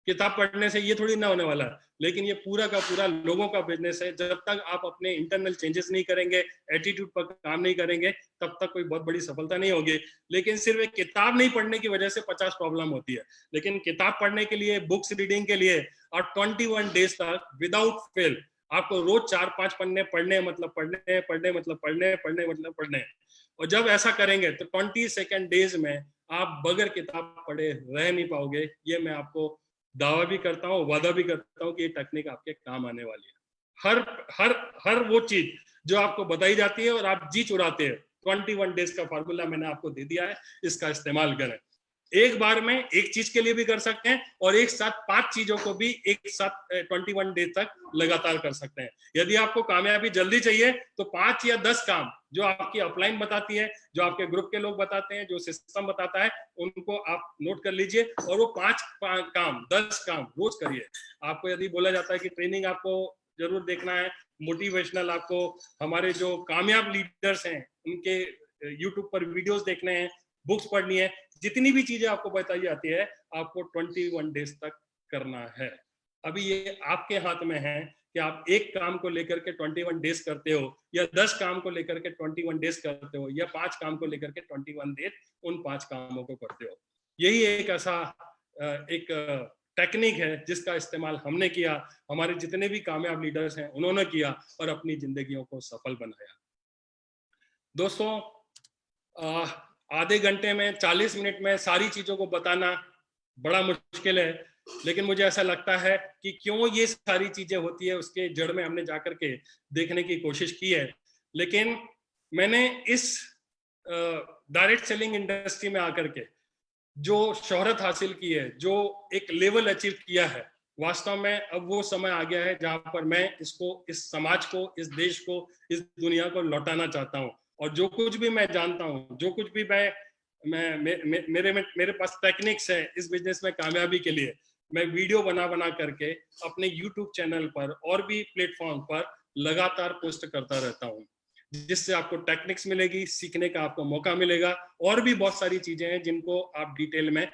किताब पढ़ने से ये थोड़ी ना होने वाला है। लेकिन ये पूरा का पूरा लोगों का बिजनेस है। जब तक आप अपने इंटरनल चेंजेस नहीं करेंगे, एटीट्यूड पर काम नहीं करेंगे, तब तक कोई बहुत बड़ी सफलता नहीं होगी। लेकिन सिर्फ एक किताब नहीं पढ़ने की वजह से 50 प्रॉब्लम होती है। लेकिन किताब पढ़ने के लिए, बुक्स रीडिंग के लिए और 21 डेज तक विदाउट फेल आपको रोज 4-5 पन्ने पढ़ने मतलब पढ़ने। और जब ऐसा करेंगे तो 22nd डेज में आप बगैर किताब पढ़े रह नहीं पाओगे। ये मैं आपको दावा भी करता हूँ, वादा भी करता हूँ कि ये टेक्निक आपके काम आने वाली है। हर वो चीज जो आपको बताई जाती है और आप जी चुराते हैं, 21 डेज का फार्मूला मैंने आपको दे दिया है, इसका इस्तेमाल करें। एक बार में एक चीज के लिए भी कर सकते हैं और एक साथ 5 चीजों को भी एक साथ 21 डेज तक लगातार कर सकते हैं। यदि आपको कामयाबी जल्दी चाहिए तो 5 या 10 काम जो आपकी अपलाइन बताती है, जो आपके ग्रुप के लोग बताते हैं, जो सिस्टम बताता है, उनको आप नोट कर लीजिए और वो 5 काम 10 काम रोज करिए। आपको यदि बोला जाता है कि ट्रेनिंग आपको जरूर देखना है, मोटिवेशनल आपको हमारे जो कामयाब लीडर्स हैं उनके यूट्यूब पर वीडियोस देखने हैं, बुक्स पढ़नी है, जितनी भी चीजें आपको बताई जाती है आपको 21 डेज तक करना है। अभी ये आपके हाथ में है कि आप एक काम को लेकर के 21 डेज करते हो या 10 काम को लेकर के 21 डेज करते हो या 5 काम को लेकर के 21 डेज उन 5 कामों को करते हो। यही एक ऐसा एक टेक्निक है जिसका इस्तेमाल हमने किया, हमारे जितने भी कामयाब लीडर्स हैं उन्होंने किया और अपनी जिंदगियों को सफल बनाया। दोस्तों, आधे घंटे में 40 मिनट में सारी चीजों को बताना बड़ा मुश्किल है, लेकिन मुझे ऐसा लगता है कि क्यों ये सारी चीजें होती है उसके जड़ में हमने जाकर के देखने की कोशिश की है। लेकिन मैंने इस डायरेक्ट सेलिंग इंडस्ट्री में आकर के जो शोहरत हासिल की है, जो एक लेवल अचीव किया है, वास्तव में अब वो समय आ गया है जहां पर मैं इसको, इस समाज को, इस देश को, इस दुनिया को लौटाना चाहता हूं। और जो कुछ भी मैं जानता हूं, जो कुछ भी मेरे पास टेक्निक्स है इस बिजनेस में कामयाबी के लिए, मैं वीडियो बना बना करके अपने यूट्यूब चैनल पर और भी प्लेटफॉर्म पर लगातार पोस्ट करता रहता हूं, जिससे आपको टेक्निक्स मिलेगी, सीखने का आपको मौका मिलेगा। और भी बहुत सारी चीजें हैं जिनको आप डिटेल में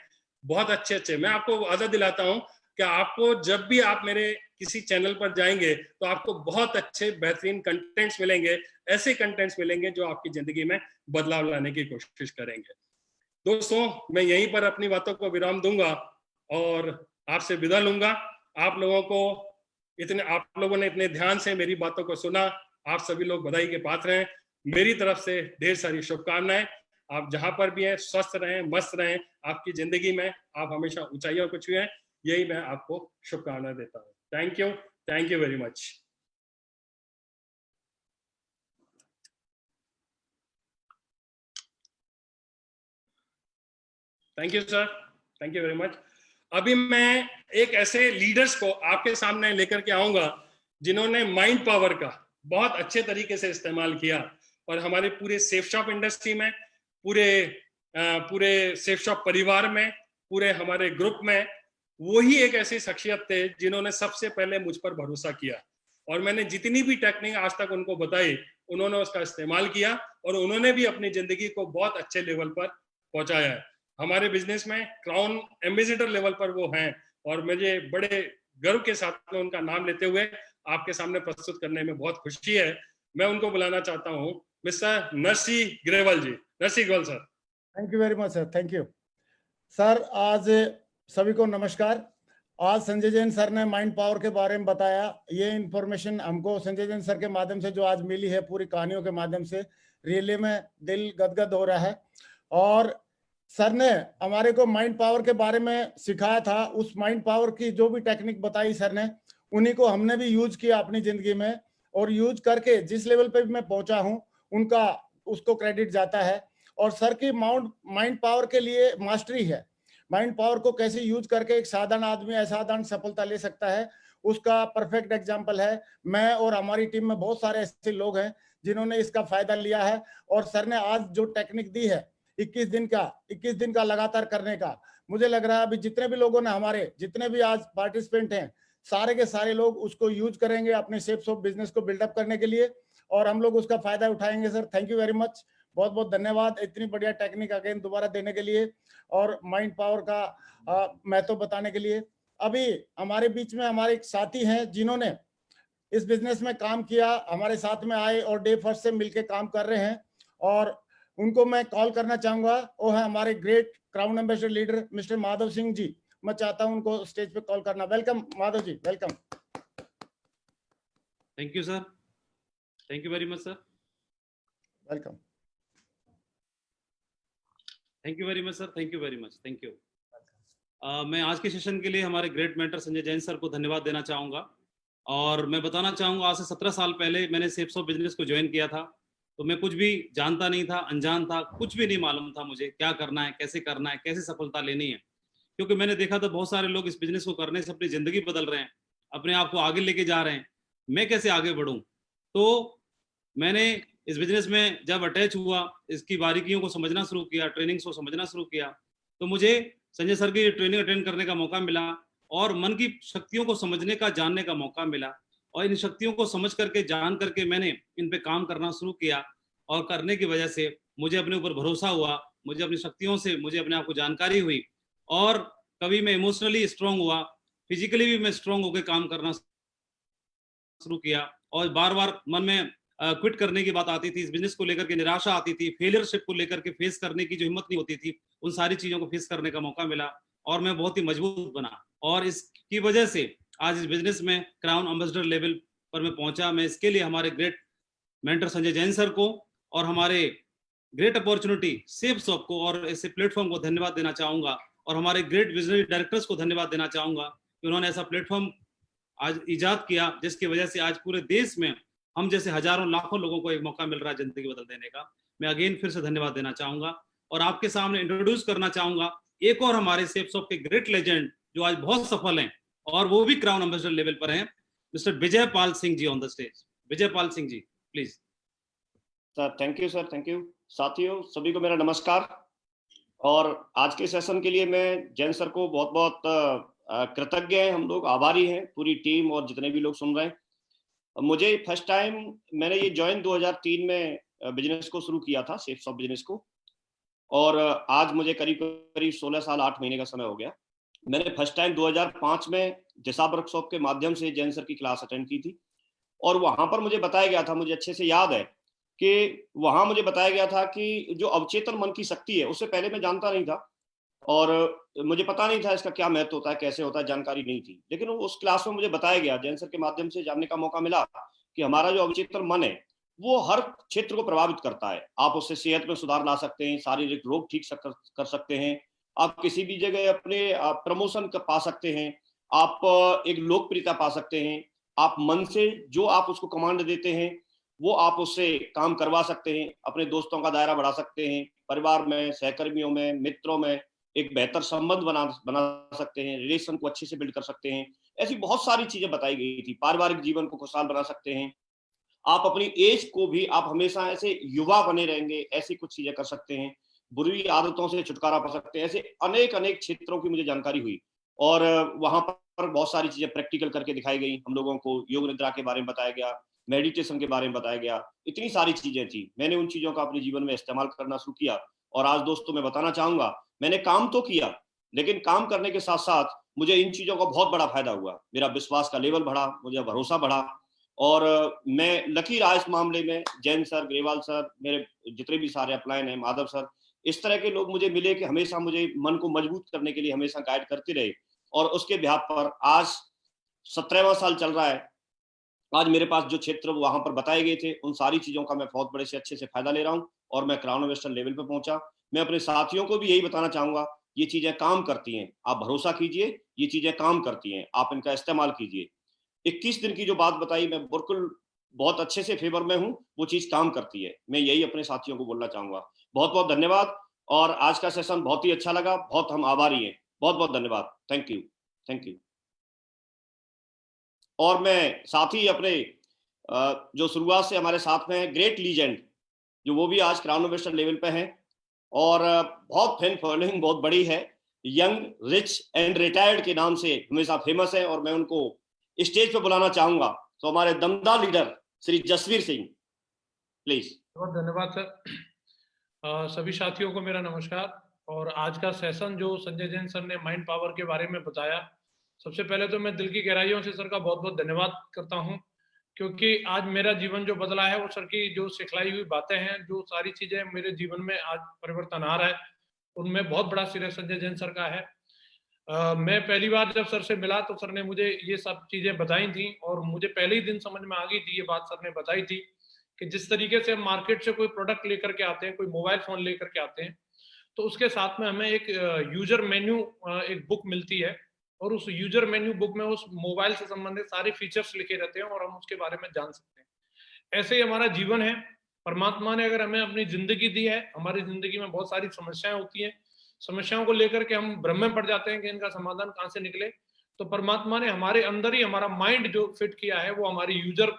बहुत अच्छे मैं आपको वादा दिलाता हूं कि आपको जब भी आप मेरे किसी चैनल पर जाएंगे तो आपको बहुत अच्छे बेहतरीन कंटेंट्स मिलेंगे, ऐसे कंटेंट्स मिलेंगे जो आपकी जिंदगी में बदलाव लाने की कोशिश करेंगे। दोस्तों, मैं यहीं पर अपनी बातों को विराम दूंगा और आपसे विदा लूंगा। आप लोगों ने इतने ध्यान से मेरी बातों को सुना, आप सभी लोग बधाई के पात्र हैं। मेरी तरफ से ढेर सारी शुभकामनाएं। आप जहां पर भी हैं स्वस्थ रहें, मस्त रहें, आपकी जिंदगी में आप हमेशा ऊंचाइयों को छुएं, यही मैं आपको शुभकामनाएं देता हूं। Thank you very much. Thank you sir, thank you very much. अभी मैं एक ऐसे लीडर्स को आपके सामने लेकर के आऊंगा जिन्होंने माइंड पावर का बहुत अच्छे तरीके से इस्तेमाल किया और हमारे पूरे सेफ शॉप इंडस्ट्री में, पूरे सेफ शॉप परिवार में, पूरे हमारे ग्रुप में वही एक ऐसी शख्सियत थे जिन्होंने सबसे पहले मुझ पर भरोसा किया और मैंने जितनी भी टेक्निक आज तक उनको बताई उन्होंने उसका इस्तेमाल किया और उन्होंने भी अपनी जिंदगी को बहुत अच्छे लेवल पर पहुंचाया है। हमारे बिजनेस में क्राउन एम्बेसडर लेवल पर वो हैं और मुझे बड़े गर्व के साथ में उनका नाम लेते हुए आपके सामने प्रस्तुत करने में बहुत खुशी है। मैं उनको बुलाना चाहता हूं, mister Narsi Grewal ji. Narsi Grewal sir. Thank you very much sir, thank you sir. आज सभी को नमस्कार। आज संजय जैन सर ने माइंड पावर के बारे में बताया। ये इंफॉर्मेशन हमको संजय जैन सर के माध्यम से जो आज मिली है, पूरी कहानियों के माध्यम से, रियली में दिल गदगद हो रहा है। और सर ने हमारे को माइंड पावर के बारे में सिखाया था। उस माइंड पावर की जो भी टेक्निक बताई सर ने, उन्हीं को हमने भी यूज किया अपनी जिंदगी में और यूज करके जिस लेवल पे भी मैं पहुंचा हूं उनका उसको क्रेडिट जाता है। और सर की माइंड पावर के लिए मास्टरी है। माइंड पावर को कैसे यूज करके एक साधारण आदमी असाधारण सफलता ले सकता है, उसका परफेक्ट एग्जाम्पल है। मैं और हमारी टीम में बहुत सारे ऐसे लोग हैं जिन्होंने इसका फायदा लिया है। और सर ने आज जो टेक्निक दी है 21 दिन का लगातार करने का, मुझे लग रहा है अभी जितने भी लोगों ने, हमारे जितने भी आज पार्टिसिपेंट हैं, सारे के सारे लोग उसको यूज करेंगे अपने सेफ शॉप बिजनेस को बिल्डअप करने के लिए और हम लोग उसका फायदा उठाएंगे। Sir thank you very much, बहुत बहुत धन्यवाद इतनी बढ़िया टेक्निक अगेन दोबारा देने के लिए और माइंड पावर का महत्व बताने के लिए। अभी हमारे बीच में हमारे एक साथी हैं जिन्होंने इस बिजनेस में काम किया, हमारे साथ में आए और डे फर्स्ट से मिलकर काम कर रहे हैं और उनको मैं कॉल करना चाहूंगा। वो है हमारे great crown ambassador leader mister Madhav Singh ji. मैं चाहता हूं उनको स्टेज पे कॉल करना। Welcome Madhav ji, welcome. Thank you sir, thank you very much sir. Welcome. Thank you very much sir, thank you very much, thank you. मैं आज के सेशन के लिए हमारे great mentor Sanjay Jain sir को धन्यवाद देना चाहूंगा। और मैं बताना चाहूंगा आज से 17 साल पहले मैंने सेफ शॉप बिजनेस को ज्वाइन किया था तो मैं कुछ भी जानता नहीं था, अनजान था, कुछ भी नहीं मालूम था मुझे क्या करना है, कैसे सफलता लेनी है। क्योंकि मैंने देखा था बहुत सारे लोग इस बिजनेस को करने से अपनी जिंदगी बदल रहे हैं, अपने आप को आगे लेके जा रहे हैं। मैं कैसे आगे बढ़ूं? तो मैंने इस बिजनेस में जब अटैच हुआ, इसकी बारीकियों को समझना शुरू किया, ट्रेनिंग्स को समझना शुरू किया, तो मुझे संजय सर की ट्रेनिंग अटेंड करने का मौका मिला और मन की शक्तियों को समझने का, जानने का मौका मिला। और इन शक्तियों को समझ करके, जान करके मैंने इन पे काम करना शुरू किया और करने की वजह से मुझे अपने ऊपर भरोसा हुआ, मुझे अपनी शक्तियों से, मुझे अपने आप को जानकारी हुई और कभी मैं इमोशनली स्ट्रांग हुआ, फिजिकली भी मैं स्ट्रांग होकर काम करना शुरू किया। और बार बार मन में क्विट करने की बात आती थी, इस बिजनेस को लेकर के निराशा आती थी, फेलियरशिप को लेकर के फेस करने की जो हिम्मत नहीं होती थी, उन सारी चीजों को फेस करने का मौका मिला और मैं बहुत ही मजबूत बना। और इसकी वजह से आज इस बिजनेस में क्राउन एम्बेसडर लेवल पर मैं पहुंचा। मैं इसके लिए हमारे great mentor Sanjay Jain sir को और हमारे ग्रेट अपॉर्चुनिटी सेफ शॉप को और ऐसे प्लेटफॉर्म को धन्यवाद देना चाहूंगा और हमारे ग्रेट विजनरी डायरेक्टर्स को धन्यवाद देना चाहूंगा कि उन्होंने ऐसा प्लेटफॉर्म आज इजाद किया जिसकी वजह से आज पूरे देश में हम जैसे हजारों लाखों लोगों को एक मौका मिल रहा है जिंदगी बदल देने का। मैं अगेन फिर से धन्यवाद देना चाहूंगा और आपके सामने इंट्रोड्यूस करना चाहूंगा एक और हमारे सेफ शॉप के ग्रेट लेजेंड जो आज बहुत सफल हैं और वो भी क्राउन एम्बेसडर लेवल पर हैं, mister Vijay Pal Singh ji on the stage. Vijay Pal Singh ji please. Sir thank you, sir thank you. साथियों सभी को मेरा नमस्कार। और आज के सेशन के लिए मैं जैन सर को बहुत बहुत कृतज्ञ हैं, हम लोग आभारी हैं, पूरी टीम और जितने भी लोग सुन रहे हैं। मुझे फर्स्ट टाइम मैंने ये ज्वाइन 2003 में बिजनेस को शुरू किया था, सेफ शॉप बिजनेस को, और आज मुझे करीब करीब 16 साल 8 महीने का समय हो गया। मैंने फर्स्ट टाइम 2005 में दिशा वर्कशॉप के माध्यम से जैन सर की क्लास अटेंड की थी और वहां पर मुझे बताया गया था, मुझे अच्छे से याद है कि वहां मुझे बताया गया था कि जो अवचेतन मन की शक्ति है, उससे पहले मैं जानता नहीं था और मुझे पता नहीं था इसका क्या महत्व होता है, कैसे होता है, जानकारी नहीं थी। लेकिन उस क्लास में मुझे बताया गया, जैन सर के माध्यम से जानने का मौका मिला कि हमारा जो अवचेतन मन है वो हर क्षेत्र को प्रभावित करता है। आप उससे सेहत में सुधार ला सकते हैं, शारीरिक रोग ठीक कर सकते हैं, आप किसी भी जगह अपने प्रमोशन पा सकते हैं, आप एक लोकप्रियता पा सकते हैं, आप मन से जो आप उसको कमांड देते हैं वो आप उससे काम करवा सकते हैं, अपने दोस्तों का दायरा बढ़ा सकते हैं, परिवार में, सहकर्मियों में, मित्रों में एक बेहतर संबंध बना सकते हैं, रिलेशन को अच्छे से बिल्ड कर सकते हैं। ऐसी बहुत सारी चीजें बताई गई थी। पारिवारिक जीवन को खुशहाल बना सकते हैं, आप अपनी एज को भी, आप हमेशा ऐसे युवा बने रहेंगे, ऐसी कुछ चीजें कर सकते हैं, बुरी आदतों से छुटकारा पा सकते हैं। ऐसे अनेक अनेक क्षेत्रों की मुझे जानकारी हुई और वहां पर बहुत सारी चीजें प्रैक्टिकल करके दिखाई गई। हम लोगों को योग निद्रा के बारे में बताया गया, मेडिटेशन के बारे में बताया गया, इतनी सारी चीजें थी। मैंने उन चीजों का अपने जीवन में इस्तेमाल करना शुरू किया और आज दोस्तों मैं बताना चाहूंगा, मैंने काम तो किया लेकिन काम करने के साथ साथ मुझे इन चीजों का बहुत बड़ा फायदा हुआ। मेरा विश्वास का लेवल बढ़ा, मुझे भरोसा बढ़ा और मैं लकी रहा इस मामले में। जैन सर, ग्रेवाल सर, मेरे जितने भी सारे अपलाइन हैं, माधव सर, इस तरह के लोग मुझे मिले कि हमेशा मुझे मन को मजबूत करने के लिए हमेशा गाइड करते रहे और उसके बिहाफ पर आज 17वां साल चल रहा है। आज मेरे पास जो क्षेत्र वहां पर बताए गए थे, उन सारी चीजों का मैं बहुत बड़े से अच्छे से फायदा ले रहा हूं और मैं क्राउन एम्बेसडर लेवल पे पहुंचा। मैं अपने साथियों को भी यही बताना चाहूंगा, ये चीजें काम करती हैं, आप भरोसा कीजिए, ये चीजें काम करती हैं, आप इनका इस्तेमाल कीजिए। 21 दिन की जो बात बताई, मैं बिल्कुल बहुत अच्छे से फेवर में हूँ, वो चीज काम करती है। मैं यही अपने साथियों को बोलना चाहूंगा। बहुत बहुत धन्यवाद और आज का सेशन बहुत ही अच्छा लगा, बहुत हम आभारी हैं। बहुत बहुत धन्यवाद, थैंक यू, थैंक यू। और मैं साथ ही अपने जो शुरुआत से हमारे साथ में है ग्रेट लीजेंड, जो वो भी आज क्राउन एम्बेसडर लेवल पे हैं और बहुत फैन फॉलोइंग बहुत बड़ी है, यंग रिच एंड रिटायर्ड के नाम से हमेशा फेमस है और मैं उनको स्टेज पे बुलाना चाहूंगा। तो हमारे दमदार लीडर श्री जसवीर सिंह, प्लीज। बहुत धन्यवाद सर। सभी साथियों को मेरा नमस्कार। और आज का सेशन जो संजय जैन सर ने माइंड पावर के बारे में बताया, सबसे पहले तो मैं दिल की गहराइयों से सर का बहुत बहुत धन्यवाद करता हूं, क्योंकि आज मेरा जीवन जो बदला है वो सर की जो सिखलाई हुई बातें हैं, जो सारी चीजें मेरे जीवन में आज परिवर्तन आ रहा है, उनमें बहुत बड़ा श्रेय संजय जैन सर का है। मैं पहली बार जब सर से मिला तो सर ने मुझे ये सब चीजें बताई थी और मुझे पहले ही दिन समझ में आ गई थी, ये बात सर ने बताई थी कि जिस तरीके से हम मार्केट से कोई प्रोडक्ट लेकर के आते हैं, कोई मोबाइल फोन लेकर के आते हैं, तो उसके साथ में हमें एक यूजर मेन्यू, एक बुक मिलती है और उस यूजर मेन्यू बुक में उस मोबाइल से संबंधित सारे फीचर्स लिखे रहते हैं और हम उसके बारे में जान सकते हैं। ऐसे ही हमारा जीवन है, परमात्मा ने अगर हमें अपनी जिंदगी दी है, हमारी जिंदगी में बहुत सारी समस्याएं होती हैं, समस्याओं को लेकर के हम भ्रम में पड़ जाते हैं कि इनका समाधान कहाँ से निकले। तो परमात्मा ने हमारे अंदर ही हमारा माइंड जो फिट किया है वो हमारी यूजर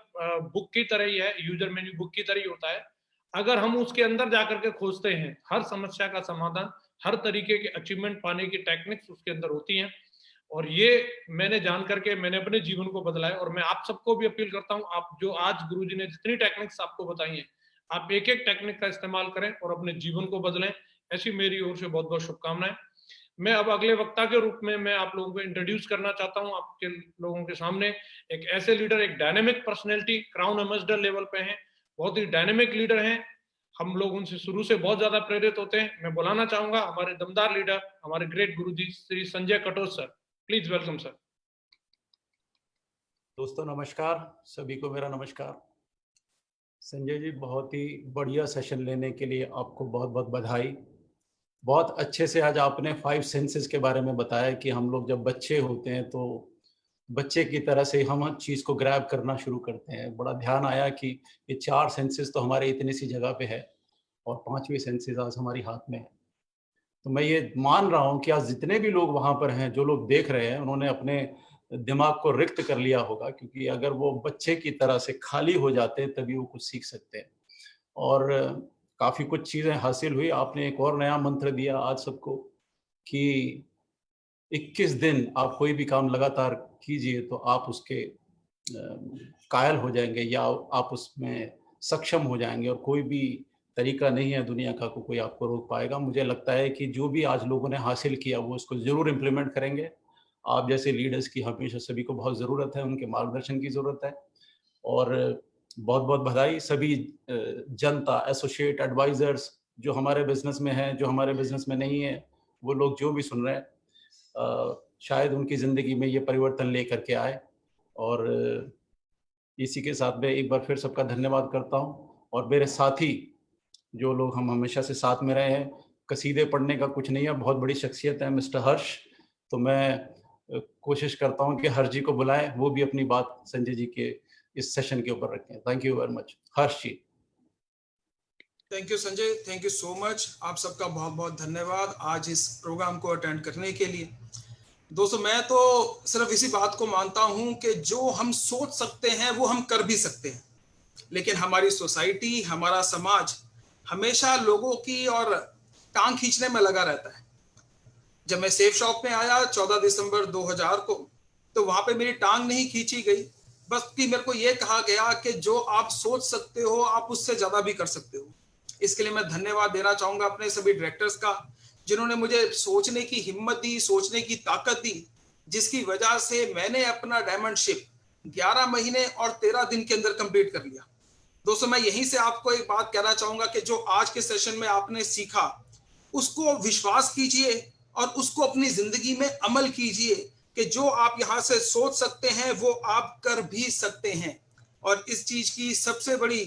बुक की तरह ही है, यूजर मेन्यू बुक की तरह ही होता है। अगर हम उसके अंदर जाकर के खोजते हैं, हर समस्या का समाधान, हर तरीके के अचीवमेंट पाने की टेक्निक्स उसके अंदर होती हैं। और ये मैंने जान करके मैंने अपने जीवन को बदला है। और मैं आप सबको भी अपील करता हूँ, आप जो आज गुरुजी ने जितनी टेक्निक्स आपको बताई हैं, आप एक एक टेक्निक का इस्तेमाल करें और अपने जीवन को बदलें। ऐसी मेरी ओर से बहुत बहुत शुभकामनाएं। मैं अब अगले वक्ता के रूप में मैं आप लोगों को इंट्रोड्यूस करना चाहता हूं आपके लोगों के सामने एक ऐसे लीडर, एक dynamic personality, crown ambassador level पे हैं, बहुत ही डायनेमिक लीडर हैं। हम लोग उनसे शुरू से बहुत ज्यादा प्रेरित होते हैं। मैं बुलाना चाहूंगा हमारे दमदार लीडर, हमारे great Guruji Shri Sanjay Katoch sir. Please welcome sir. दोस्तों नमस्कार, सभी को मेरा नमस्कार। संजय जी, बहुत ही बढ़िया सेशन लेने के लिए आपको बहुत बहुत बधाई। बहुत अच्छे से आज आपने 5 सेंसेस के बारे में बताया कि हम लोग जब बच्चे होते हैं तो बच्चे की तरह से हम हर चीज़ को ग्रैब करना शुरू करते हैं। बड़ा ध्यान आया कि ये 4 सेंसेस तो हमारे इतनी सी जगह पे है और 5वीं सेंसेस आज हमारी हाथ में है। तो मैं ये मान रहा हूँ कि आज जितने भी लोग वहाँ पर हैं, जो लोग देख रहे हैं, उन्होंने अपने दिमाग को रिक्त कर लिया होगा, क्योंकि अगर वो बच्चे की तरह से खाली हो जाते हैं तभी वो कुछ सीख सकते हैं। और काफ़ी कुछ चीज़ें हासिल हुई। आपने एक और नया मंत्र दिया आज सबको कि 21 दिन आप कोई भी काम लगातार कीजिए तो आप उसके कायल हो जाएंगे या आप उसमें सक्षम हो जाएंगे, और कोई भी तरीका नहीं है दुनिया का कोई आपको रोक पाएगा। मुझे लगता है कि जो भी आज लोगों ने हासिल किया वो उसको ज़रूर इम्प्लीमेंट करेंगे। आप जैसे लीडर्स की हमेशा सभी को बहुत ज़रूरत है, उनके मार्गदर्शन की ज़रूरत है। और बहुत बहुत बधाई सभी जनता, एसोसिएट, एडवाइजर्स जो हमारे बिजनेस में हैं, जो हमारे बिजनेस में नहीं है, वो लोग जो भी सुन रहे हैं, शायद उनकी ज़िंदगी में ये परिवर्तन लेकर के आए। और इसी के साथ मैं एक बार फिर सबका धन्यवाद करता हूँ। और मेरे साथी जो लोग हम हमेशा से साथ में रहे हैं, कसीदे पढ़ने का कुछ नहीं है, बहुत बड़ी शख्सियत है मिस्टर हर्ष। तो मैं कोशिश करता हूँ कि हर्ष जी को बुलाएं, वो भी अपनी बात संजय जी के इस सेशन के ऊपर रखें। Thank you very much. Harsh ji. Thank you Sanjay, thank you so much. आप सबका बहुत बहुत धन्यवाद आज इस प्रोग्राम को अटेंड करने के लिए। दोस्तों, मैं तो सिर्फ इसी बात को मानता हूं कि जो हम सोच सकते हैं वो हम कर भी सकते हैं, लेकिन हमारी सोसाइटी, हमारा समाज हमेशा लोगों की और टांग खींचने में लगा रहता है। जब मैं सेफ शॉप में आया 14 दिसंबर 2000 को, तो वहां पे मेरी टांग नहीं खींची गई, बस कि मेरे को ये कहा गया कि जो आप सोच सकते हो आप उससे ज्यादा भी कर सकते हो। इसके लिए मैं धन्यवाद देना चाहूंगा अपने सभी डायरेक्टर्स का, जिन्होंने मुझे सोचने की हिम्मत दी, सोचने की ताकत दी, जिसकी वजह से मैंने अपना डायमंडशिप 11 महीने और 13 दिन के अंदर कंप्लीट कर लिया। दोस्तों, मैं यहीं से आपको एक बात कहना चाहूंगा कि जो आज के सेशन में आपने सीखा उसको विश्वास कीजिए और उसको अपनी जिंदगी में अमल कीजिए कि जो आप यहाँ से सोच सकते हैं वो आप कर भी सकते हैं। और इस चीज की सबसे बड़ी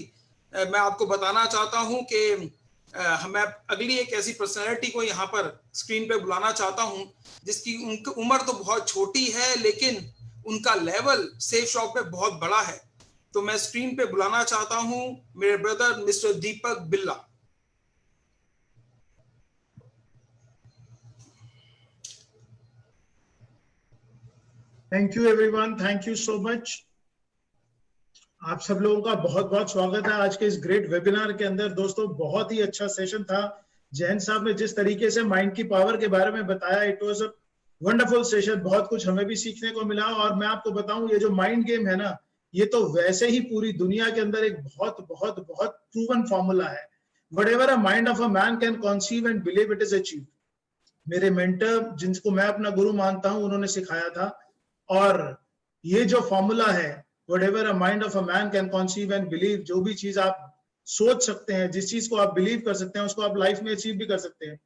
मैं आपको बताना चाहता हूं कि मैं अगली एक ऐसी पर्सनैलिटी को यहाँ पर स्क्रीन पे बुलाना चाहता हूं जिसकी उनकी उम्र तो बहुत छोटी है लेकिन उनका लेवल सेफ शॉप में बहुत बड़ा है। तो मैं स्क्रीन पे बुलाना चाहता हूं मेरे ब्रदर मिस्टर दीपक बिल्ला। Thank you everyone, thank you so much. आप सब लोगों का बहुत बहुत स्वागत है आज के इस ग्रेट वेबिनार के अंदर। दोस्तों, बहुत ही अच्छा सेशन था। जैन साहब ने जिस तरीके से माइंड की पावर के बारे में बताया, it was a wonderful session. बहुत कुछ हमें भी सीखने को मिला। और मैं आपको बताऊं, ये जो माइंड गेम है ना, ये तो वैसे ही पूरी दुनिया के अंदर एक बहुत बहुत बहुत प्रूवन फॉर्मूला है। Whatever a mind of a man can conceive and believe it is achieved. मेरे मेंटर, जिनको मैं अपना गुरु मानता हूं, उन्होंने सिखाया था। और ये जो फॉर्मूला है, whatever a mind of a man can conceive and believe, जो भी चीज आप सोच सकते हैं, जिस चीज को आप बिलीव कर सकते हैं, उसको आप लाइफ में अचीव भी कर सकते हैं।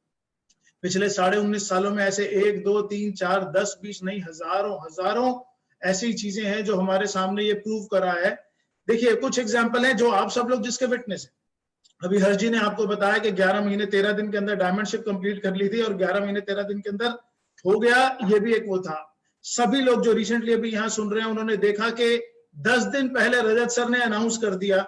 पिछले 19.5 सालों में ऐसे 1, 2, 3, 4, 10, 20 नहीं, हजारों ऐसी चीजें हैं जो हमारे सामने ये प्रूव करा है। देखिए, कुछ एग्जाम्पल हैं जो आप सब लोग जिसके विटनेस है। अभी हर्ष जी ने आपको बताया कि 11 महीने 13 दिन के अंदर डायमंडशिप कंप्लीट कर ली थी और 11 महीने 13 दिन के अंदर हो गया। ये भी एक वो था। सभी लोग जो रिसेंटली अभी यहाँ सुन रहे हैं, उन्होंने देखा कि 10 दिन पहले रजत सर ने अनाउंस कर दिया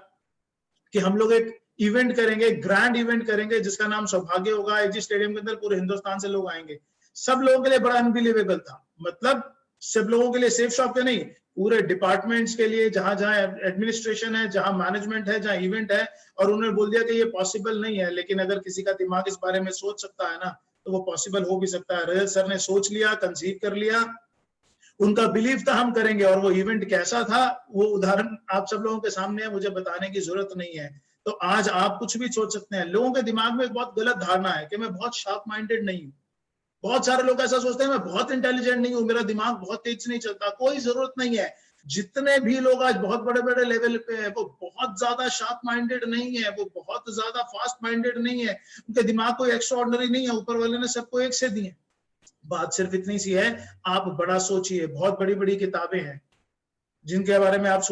कि हम लोग एक इवेंट करेंगे, ग्रैंड इवेंट करेंगे जिसका नाम सौभाग्य होगा। एक स्टेडियम के अंदर पूरे हिंदुस्तान से लोग आएंगे। सब लोगों के लिए बड़ा अनबिलीवेबल था, मतलब सब लोगों के लिए, सेफ शॉप के नहीं, पूरे डिपार्टमेंट्स के लिए, जहां जहां एडमिनिस्ट्रेशन है, जहां मैनेजमेंट है, जहां इवेंट है, और उन्होंने बोल दिया कि ये पॉसिबल नहीं है, लेकिन अगर किसी का दिमाग इस बारे में सोच सकता है ना, तो वो पॉसिबल हो भी सकता है। रजत सर ने सोच लिया, कंसीव कर लिया, उनका बिलीफ था हम करेंगे, और वो इवेंट कैसा था वो उदाहरण आप सब लोगों के सामने है, मुझे बताने की जरूरत नहीं है। तो आज आप कुछ भी सोच सकते हैं। लोगों के दिमाग में एक बहुत गलत धारणा है कि मैं बहुत शार्प माइंडेड नहीं हूँ। बहुत सारे लोग ऐसा सोचते हैं मैं बहुत इंटेलिजेंट नहीं हूँ, मेरा दिमाग बहुत तेज नहीं चलता। कोई जरूरत नहीं है। जितने भी लोग आज बहुत बड़े बड़े लेवल पे हैं, वो बहुत ज्यादा शार्प माइंडेड नहीं है, वो बहुत ज्यादा फास्ट माइंडेड नहीं है, उनके दिमाग कोई एक्स्ट्राऑर्डिनरी नहीं है। ऊपर वाले ने सबको एक से दिए। बात सिर्फ इतनी सी है, आप बड़ा सोचिए। बहुत बड़ी बड़ी किताबें हैं जिनके बारे में आप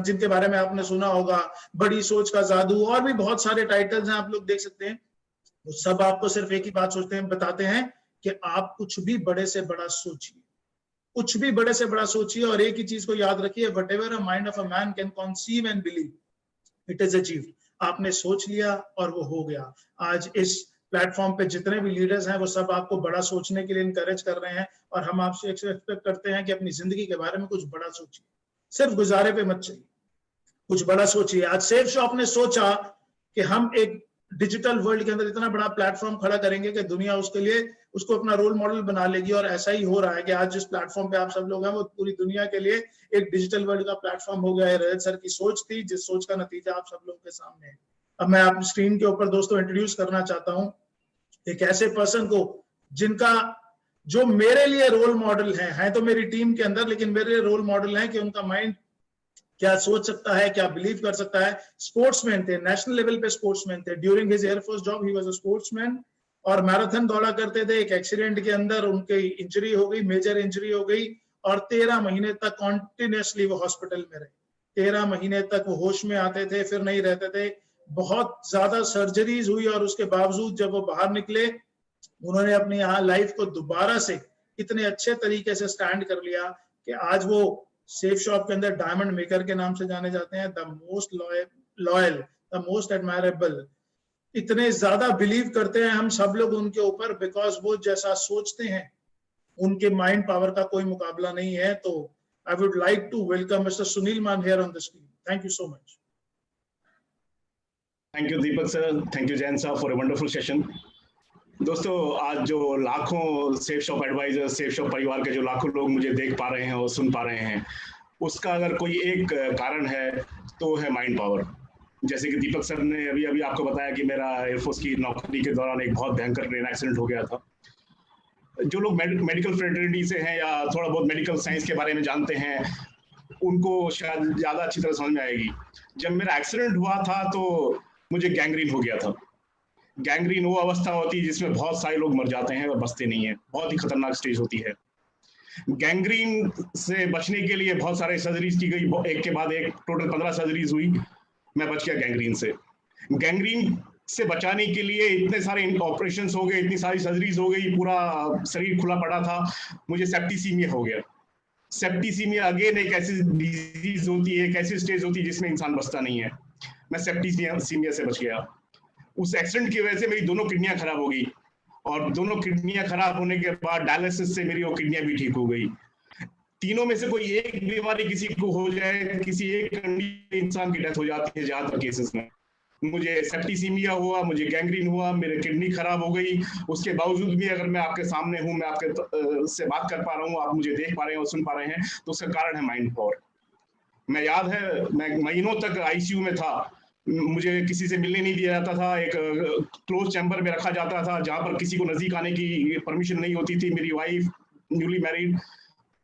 जिनके बारे में आपने सुना होगा, बड़ी सोच का जादू, और भी बहुत सारे टाइटल्स हैं, आप लोग देख सकते हैं। वो सब आपको सिर्फ एक ही बात बताते हैं कि आप कुछ भी बड़े से बड़ा सोचिए, कुछ भी बड़े से बड़ा सोचिए, और एक ही चीज को याद रखिए, whatever a mind of a man can conceive and believe, it is achieved. आपने सोच लिया और वो हो गया। आज इस प्लेटफॉर्म पे जितने भी लीडर्स हैं वो सब आपको बड़ा सोचने के लिए इनकरेज कर रहे हैं, और हम आपसे एक्सपेक्ट करते हैं कि अपनी जिंदगी के बारे में कुछ बड़ा सोचिए। सिर्फ गुजारे पे मत चलिए, कुछ बड़ा सोचिए। आज सेफ शॉप ने सोचा कि हम एक डिजिटल वर्ल्ड के अंदर इतना बड़ा प्लेटफॉर्म खड़ा करेंगे कि दुनिया उसके लिए उसको अपना रोल मॉडल बना लेगी, और ऐसा ही हो रहा है कि आज जिस प्लेटफॉर्म पे आप सब लोग हैं वो पूरी दुनिया के लिए एक डिजिटल वर्ल्ड का प्लेटफॉर्म हो गया है। रजत सर की सोच थी, जिस सोच का नतीजा आप सब लोगों के सामने है। अब मैं आप स्क्रीन के ऊपर दोस्तों इंट्रोड्यूस करना चाहता हूँ एक ऐसे पर्सन को जो मेरे लिए रोल मॉडल है तो मेरी टीम के अंदर, लेकिन मेरे रोल मॉडल है कि उनका माइंड क्या सोच सकता है, क्या बिलीव कर सकता है। स्पोर्ट्समैन थे, नेशनल लेवल पे स्पोर्ट्समैन थे। During his air force job he was a sportsman, और मैराथन दौड़ा करते थे। एक एक्सीडेंट के अंदर उनकी इंजरी हो गई, मेजर इंजरी हो गई, और 13 महीने तक कॉन्टिन्यूसली वो हॉस्पिटल में रहे। 13 महीने तक वो होश में आते थे, फिर नहीं रहते थे। बहुत ज्यादा सर्जरीज हुई, और उसके बावजूद जब वो बाहर निकले, उन्होंने अपनी यहाँ लाइफ को दोबारा से इतने अच्छे तरीके से स्टैंड कर लिया कि आज वो सेफ शॉप के अंदर डायमंड मेकर के नाम से जाने जाते हैं। The most loyal, the most admirable. इतने ज्यादा बिलीव करते हैं हम सब लोग उनके ऊपर, बिकॉज वो जैसा सोचते हैं उनके माइंड पावर का कोई मुकाबला नहीं है। तो I would like to welcome mister Sunil Mann here on the screen. Thank you so much. Thank you Deepak sir, thank you Jain sahab for a wonderful session. दोस्तों, आज जो लाखों Safe Shop advisor, Safe Shop परिवार के जो लाखों लोग मुझे देख पा रहे हैं और सुन पा रहे हैं, उसका अगर कोई एक कारण है तो है माइंड पावर। जैसे कि दीपक सर ने अभी अभी आपको बताया कि मेरा एयरफोर्स की नौकरी के दौरान एक बहुत भयंकर ट्रेन एक्सीडेंट हो गया था। जो लोग मेडिकल फ्रेटर्निटी से हैं या थोड़ा बहुत मेडिकल साइंस के बारे में जानते हैं, उनको शायद ज्यादा अच्छी तरह समझ में आएगी। जब मेरा एक्सीडेंट हुआ था तो मुझे गैंग्रीन हो गया था। गैंग्रीन वो अवस्था होती है जिसमें बहुत सारे लोग मर जाते हैं और बचते नहीं है। बहुत ही खतरनाक स्टेज होती है। गैंग्रीन से बचने के लिए बहुत सारे सर्जरीज की गई, एक के बाद एक, टोटल 15 सर्जरीज हुई। मैं बच गया गैंग्रीन से। गैंग्रीन से बचाने के लिए इतने सारे ऑपरेशंस हो गए, इतनी सारी सर्जरीज हो गई, पूरा शरीर खुला पड़ा था। मुझे सेप्टिसीमिया हो गया। सेप्टिसीमिया अगेन एक ऐसी डिजीज होती है, एक ऐसी स्टेज होती है जिसमें इंसान बचता नहीं है। मैं सेप्टिसीमिया से बच गया। उस एक्सीडेंट की वजह से मेरी दोनों किडनियां खराब हो गई, और दोनों किडनियां खराब होने के बाद डायलिसिस से मेरी वो किडनियां भी ठीक हो गई। तीनों में से कोई एक बीमारी किसी को हो जाए, किसी एक इंसान की डेथ हो जाती है ज्यादातर केसेस में। मुझे सेप्टिसीमिया हुआ, मुझे गैंग्रीन हुआ, मेरी किडनी खराब हो गई। उसके बावजूद भी अगर मैं आपके सामने हूं, मैं आपके से बात कर पा रहा हूं, आप मुझे देख पा रहे हैं और सुन पा रहे हैं, तो उसका कारण है माइंड पावर। मैं याद है, मैं महीनों तक आईसीयू में था। मुझे किसी से मिलने नहीं दिया जाता था। एक क्लोज चैम्बर में रखा जाता था जहां पर किसी को नजदीक आने की परमिशन नहीं होती थी। मेरी वाइफ न्यूली मैरिड,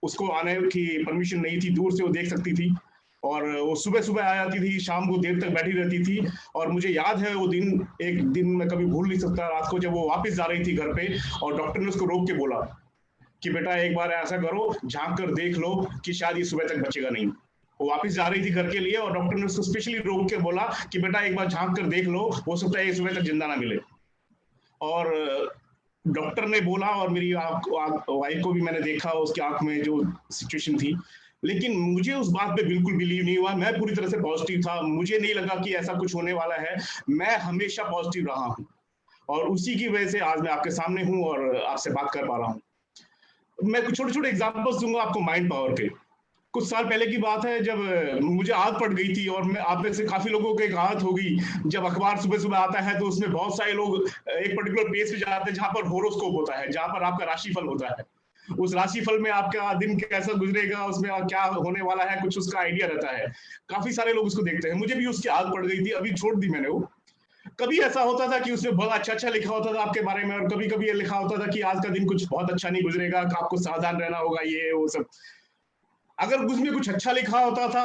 उसको आने की परमिशन नहीं थी, दूर से वो देख सकती थी, और वो सुबह सुबह आ जाती थी, शाम को देर तक बैठी रहती थी। और मुझे याद है वो दिन, एक दिन मैं कभी भूल नहीं सकता, रात को जब वो वापस जा रही थी घर पे, और डॉक्टर ने उसको रोक के बोला कि बेटा एक बार ऐसा करो, झांक कर देख लो कि शायद ये सुबह तक बचेगा नहीं। वो वापस जा रही थी घर के लिए, और डॉक्टर ने उसको स्पेशली रोक के बोला कि बेटा एक बार झांक कर देख लो, हो सकता है ये सुबह तक जिंदा ना मिले। और डॉक्टर ने बोला, और मेरी वाइफ को भी मैंने देखा, उसकी आंख में जो सिचुएशन थी, लेकिन मुझे उस बात पे बिल्कुल बिलीव नहीं हुआ। मैं पूरी तरह से पॉजिटिव था, मुझे नहीं लगा कि ऐसा कुछ होने वाला है। मैं हमेशा पॉजिटिव रहा हूँ और उसी की वजह से आज मैं आपके सामने हूँ और आपसे बात कर पा रहा हूँ। मैं कुछ छोटे छोटे एग्जांपल्स दूंगा आपको माइंड पावर के। कुछ साल पहले की बात है जब मुझे आदत पड़ गई थी, और मैं आप में से काफी लोगों को एक आदत होगी, जब अखबार सुबह सुबह आता है तो उसमें बहुत सारे लोग एक पर्टिकुलर पेज पे जाते हैं जहां पर होरोस्कोप होता है, जहां पर आपका राशिफल होता है। उस राशिफल में आपका दिन कैसा गुजरेगा, उसमें क्या होने वाला है, कुछ उसका आइडिया रहता है। काफी सारे लोग उसको देखते हैं, मुझे भी उसकी आदत पड़ गई थी, अभी छोड़ दी मैंने वो। कभी ऐसा होता था कि उसमें बहुत अच्छा अच्छा लिखा होता था आपके बारे में, और कभी कभी ये लिखा होता था कि आज का दिन कुछ बहुत अच्छा नहीं गुजरेगा, आपको सावधान रहना होगा, ये वो सब। अगर उसमें कुछ अच्छा लिखा होता था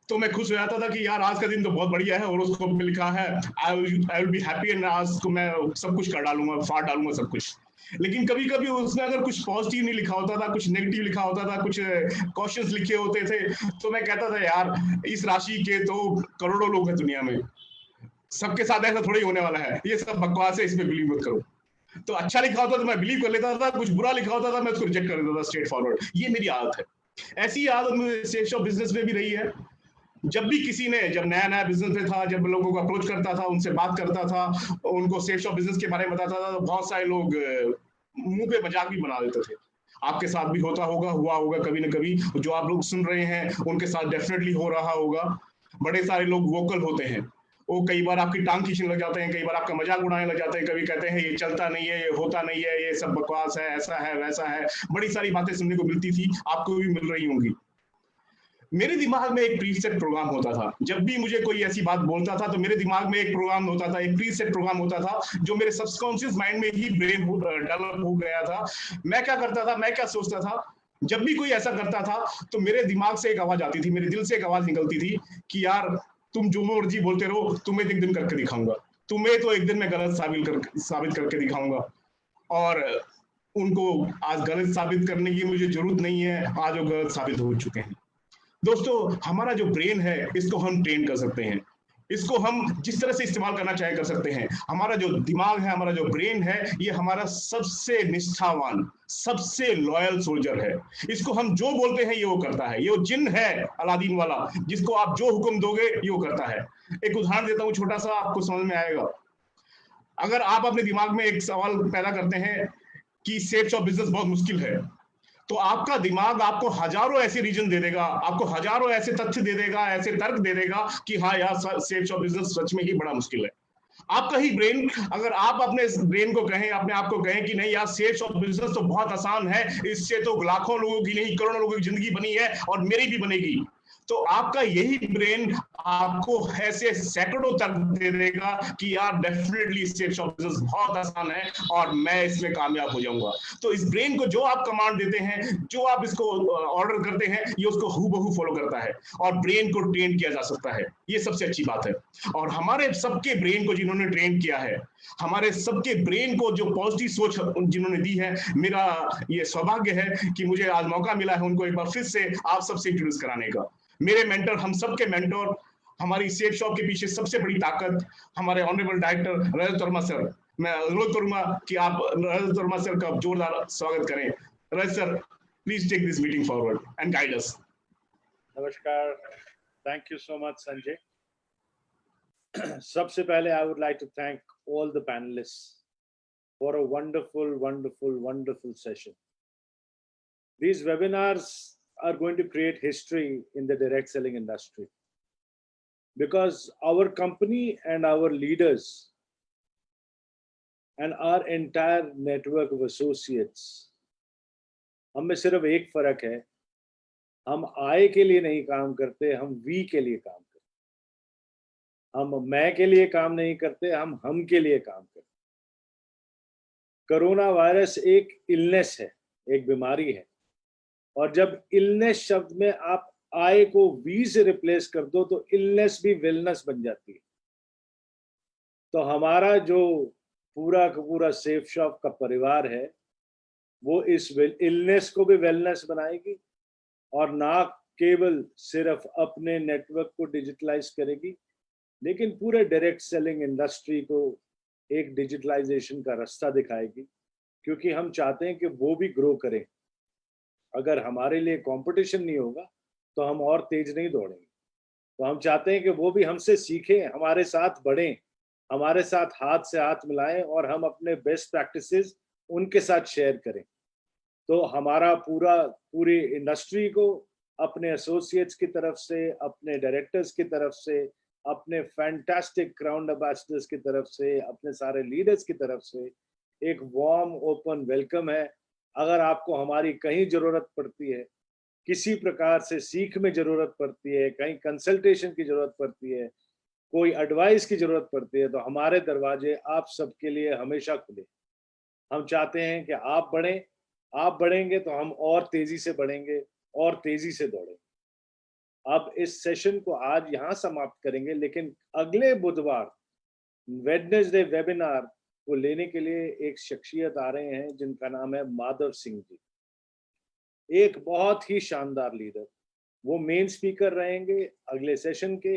तो मैं खुश हो जाता था कि यार आज का दिन तो बहुत बढ़िया है, होरोस्कोप में लिखा है, I will be happy, and आज को मैं सब कुछ कर डालूंगा, फाड़ डालूंगा सब कुछ। लेकिन कभी कभी उसमें अगर कुछ पॉजिटिव नहीं लिखा होता था, कुछ नेगेटिव लिखा होता था, कुछ क्वेश्चंस लिखे होते थे, तो मैं कहता था यार इस राशि के तो करोड़ों लोग हैं दुनिया में, सबके साथ ऐसा थोड़ी होने वाला है, ये सब बकवास है, इसमें बिलीव मत करो। तो अच्छा लिखा होता तो मैं बिलीव कर लेता था, कुछ बुरा लिखा होता था मैं उसको रिजेक्ट कर देता था स्ट्रेट फॉरवर्ड। ये मेरी आदत है। ऐसी आदत मुझे सेफ शॉप बिजनेस में भी रही है। जब भी किसी ने, जब नया नया बिजनेस में था, जब लोगों को अप्रोच करता था, उनसे बात करता था, उनको सेफ शॉप बिजनेस के बारे में बताता था, तो बहुत सारे लोग मुंह पे मजाक भी बना देते थे। आपके साथ भी होता होगा, हुआ होगा कभी ना कभी, जो आप लोग सुन रहे हैं उनके साथ डेफिनेटली हो रहा होगा। बड़े सारे लोग वोकल होते हैं, वो कई बार आपकी टांग खींचने लग जाते हैं, कई बार आपका मजाक उड़ाने लग जाते हैं, कभी कहते हैं ये चलता नहीं है, ये होता नहीं है, ये सब बकवास है, ऐसा है वैसा है। बड़ी सारी बातें सुनने को मिलती थी, आपको भी मिल रही होंगी। मेरे दिमाग में एक प्रीसेट प्रोग्राम होता था। जब भी मुझे कोई ऐसी बात बोलता था तो मेरे दिमाग में एक प्रोग्राम होता था, एक प्रीसेट प्रोग्राम होता था, जो मेरे सबकॉन्शियस माइंड में ही ब्रेन डेवलप हो गया था। मैं क्या करता था, मैं क्या सोचता था, जब भी कोई ऐसा करता था तो मेरे दिमाग से एक आवाज आती थी, मेरे दिल से एक आवाज निकलती थी कि यार तुम जो मर्जी बोलते रहो, तुम्हें एक दिन करके दिखाऊंगा, तुम्हें तो एक दिन मैं गलत साबित करके दिखाऊंगा। और उनको आज गलत साबित करने की मुझे जरूरत नहीं है, आज वो गलत साबित हो चुके हैं। दोस्तों, हमारा जो ब्रेन है इसको हम ट्रेन कर सकते हैं, इसको हम जिस तरह से इस्तेमाल करना चाहे कर सकते हैं। हमारा जो दिमाग है, हमारा जो ब्रेन है, ये हमारा सबसे निष्ठावान, सबसे लॉयल सोल्जर है। इसको हम जो बोलते हैं ये वो करता है। ये वो जिन है अलादीन वाला, जिसको आप जो हुक्म दोगे ये वो करता है। एक उदाहरण देता हूँ छोटा सा, आपको समझ में आएगा। अगर आप अपने दिमाग में एक सवाल पैदा करते हैं कि सेफ शॉप बिजनेस बहुत मुश्किल है, तो आपका दिमाग आपको हजारों ऐसे रीजन दे देगा, आपको हजारों ऐसे तथ्य दे देगा, ऐसे तर्क दे देगा कि हाँ यार सेफ शॉप बिजनेस सच में ही बड़ा मुश्किल है। आपका ही ब्रेन, अगर आप अपने ब्रेन को कहें, अपने आप को कहें कि नहीं यार सेफ शॉप बिजनेस तो बहुत आसान है, इससे तो लाखों लोगों की नहीं करोड़ों लोगों की जिंदगी बनी है और मेरी भी बनेगी, तो आपका यही ब्रेन आपको ऐसे सैकड़ों तक दे देगा कि यार डेफिनेटली सेफ शॉप बिजनेस बहुत आसान है और मैं इसमें कामयाब हो जाऊंगा। तो इस ब्रेन को जो आप कमांड देते हैं, जो आप इसको ऑर्डर करते हैं, ये उसको हूबहू फॉलो करता है और ब्रेन को ट्रेन किया जा सकता है। ये सबसे अच्छी बात है। और हमारे सबके ब्रेन को जिन्होंने ट्रेन किया है, हमारे सबके ब्रेन को जो पॉजिटिव सोच जिन्होंने दी है, मेरा ये सौभाग्य है कि मुझे आज मौका मिला है उनको एक बार फिर से आप सबसे इंट्रोड्यूस कराने का। मेरे मेंटर, हम सबके मेंटर, हमारी सेफ शॉप के पीछे सबसे बड़ी ताकत हमारे ऑनरेबल डायरेक्टर रजत वर्मा सर। मैं अनुरोध करूंगा कि आप रजत वर्मा सर का जोरदार स्वागत करें। Rajat sir, please take this meeting forward and guide us. नमस्कार, thank you so much Sanjay. सबसे पहले I would like to thank all the panellists for a wonderful session. These webinars are going to create history in the direct selling industry because our company and our leaders and our entire network of associates, हम में सिर्फ एक फर्क है, हम आय के लिए नहीं काम करते, हम वी के लिए काम करते। हम मैं के लिए काम नहीं करते, हम के लिए काम करते। कोरोना वायरस एक इलनेस है, एक बीमारी है, और जब इलनेस शब्द में आप आय को वी से रिप्लेस कर दो तो इलनेस भी वेलनेस बन जाती है। तो हमारा जो पूरा का पूरा सेफ शॉप का परिवार है, वो इस इलनेस को भी वेलनेस बनाएगी और ना केवल सिर्फ अपने नेटवर्क को डिजिटलाइज करेगी, लेकिन पूरे डायरेक्ट सेलिंग इंडस्ट्री को एक डिजिटलाइजेशन का रास्ता दिखाएगी, क्योंकि हम चाहते हैं कि वो भी ग्रो करें। अगर हमारे लिए कंपटीशन नहीं होगा तो हम और तेज नहीं दौड़ेंगे। तो हम चाहते हैं कि वो भी हमसे सीखें, हमारे साथ बढ़ें, हमारे साथ हाथ से हाथ मिलाएं और हम अपने बेस्ट प्रैक्टिसेस उनके साथ शेयर करें। तो हमारा पूरी इंडस्ट्री को अपने एसोसिएट्स की तरफ से, अपने डायरेक्टर्स की तरफ से, अपने फैंटास्टिक क्राउन एम्बेसडर्स की तरफ से, अपने सारे लीडर्स की तरफ से एक वार्म ओपन वेलकम है। अगर आपको हमारी कहीं जरूरत पड़ती है, किसी प्रकार से सीख में जरूरत पड़ती है, कहीं कंसल्टेशन की जरूरत पड़ती है, कोई एडवाइस की जरूरत पड़ती है, तो हमारे दरवाजे आप सबके लिए हमेशा खुले। हम चाहते हैं कि आप बढ़ें, आप बढ़ेंगे तो हम और तेजी से बढ़ेंगे और तेजी से दौड़ेंगे। अब इस सेशन को आज यहाँ समाप्त करेंगे, लेकिन अगले बुधवार वेडनेसडे वेबिनार को लेने के लिए एक शख्सियत आ रहे हैं जिनका नाम है माधव सिंह जी। एक बहुत ही शानदार लीडर, वो मेन स्पीकर रहेंगे अगले सेशन के।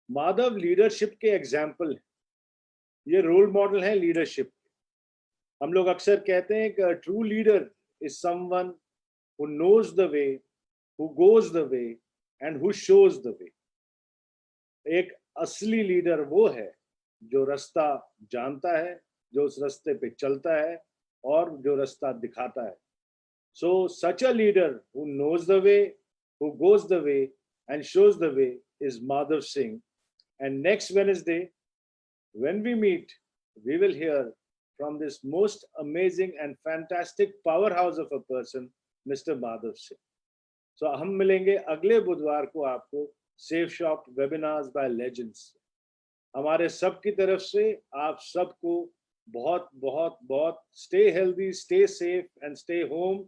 माधव लीडरशिप के एग्जाम्पल है, ये रोल मॉडल है लीडरशिप के। हम लोग अक्सर कहते हैं कि true leader is someone who knows the way, who goes the way and who shows the way. एक असली लीडर वो है जो रास्ता जानता है, जो उस रास्ते पे चलता है और जो रास्ता दिखाता है। So such a leader who knows the way, who goes the way and shows the way is Madhav Singh. And next Wednesday, when we meet, we will hear from this most amazing and fantastic powerhouse of a person, Mr. Madhav Singh. So हम मिलेंगे अगले बुधवार को आपको Safe Shop webinars by legends. हमारे सब की तरफ से आप सबको बहुत बहुत बहुत stay healthy, stay safe and stay home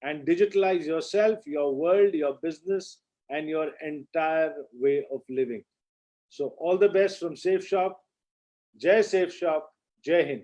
and digitalize yourself, your world, your business and your entire way of living. So all the best from Safe Shop. Jai Safe Shop. Jai Hind.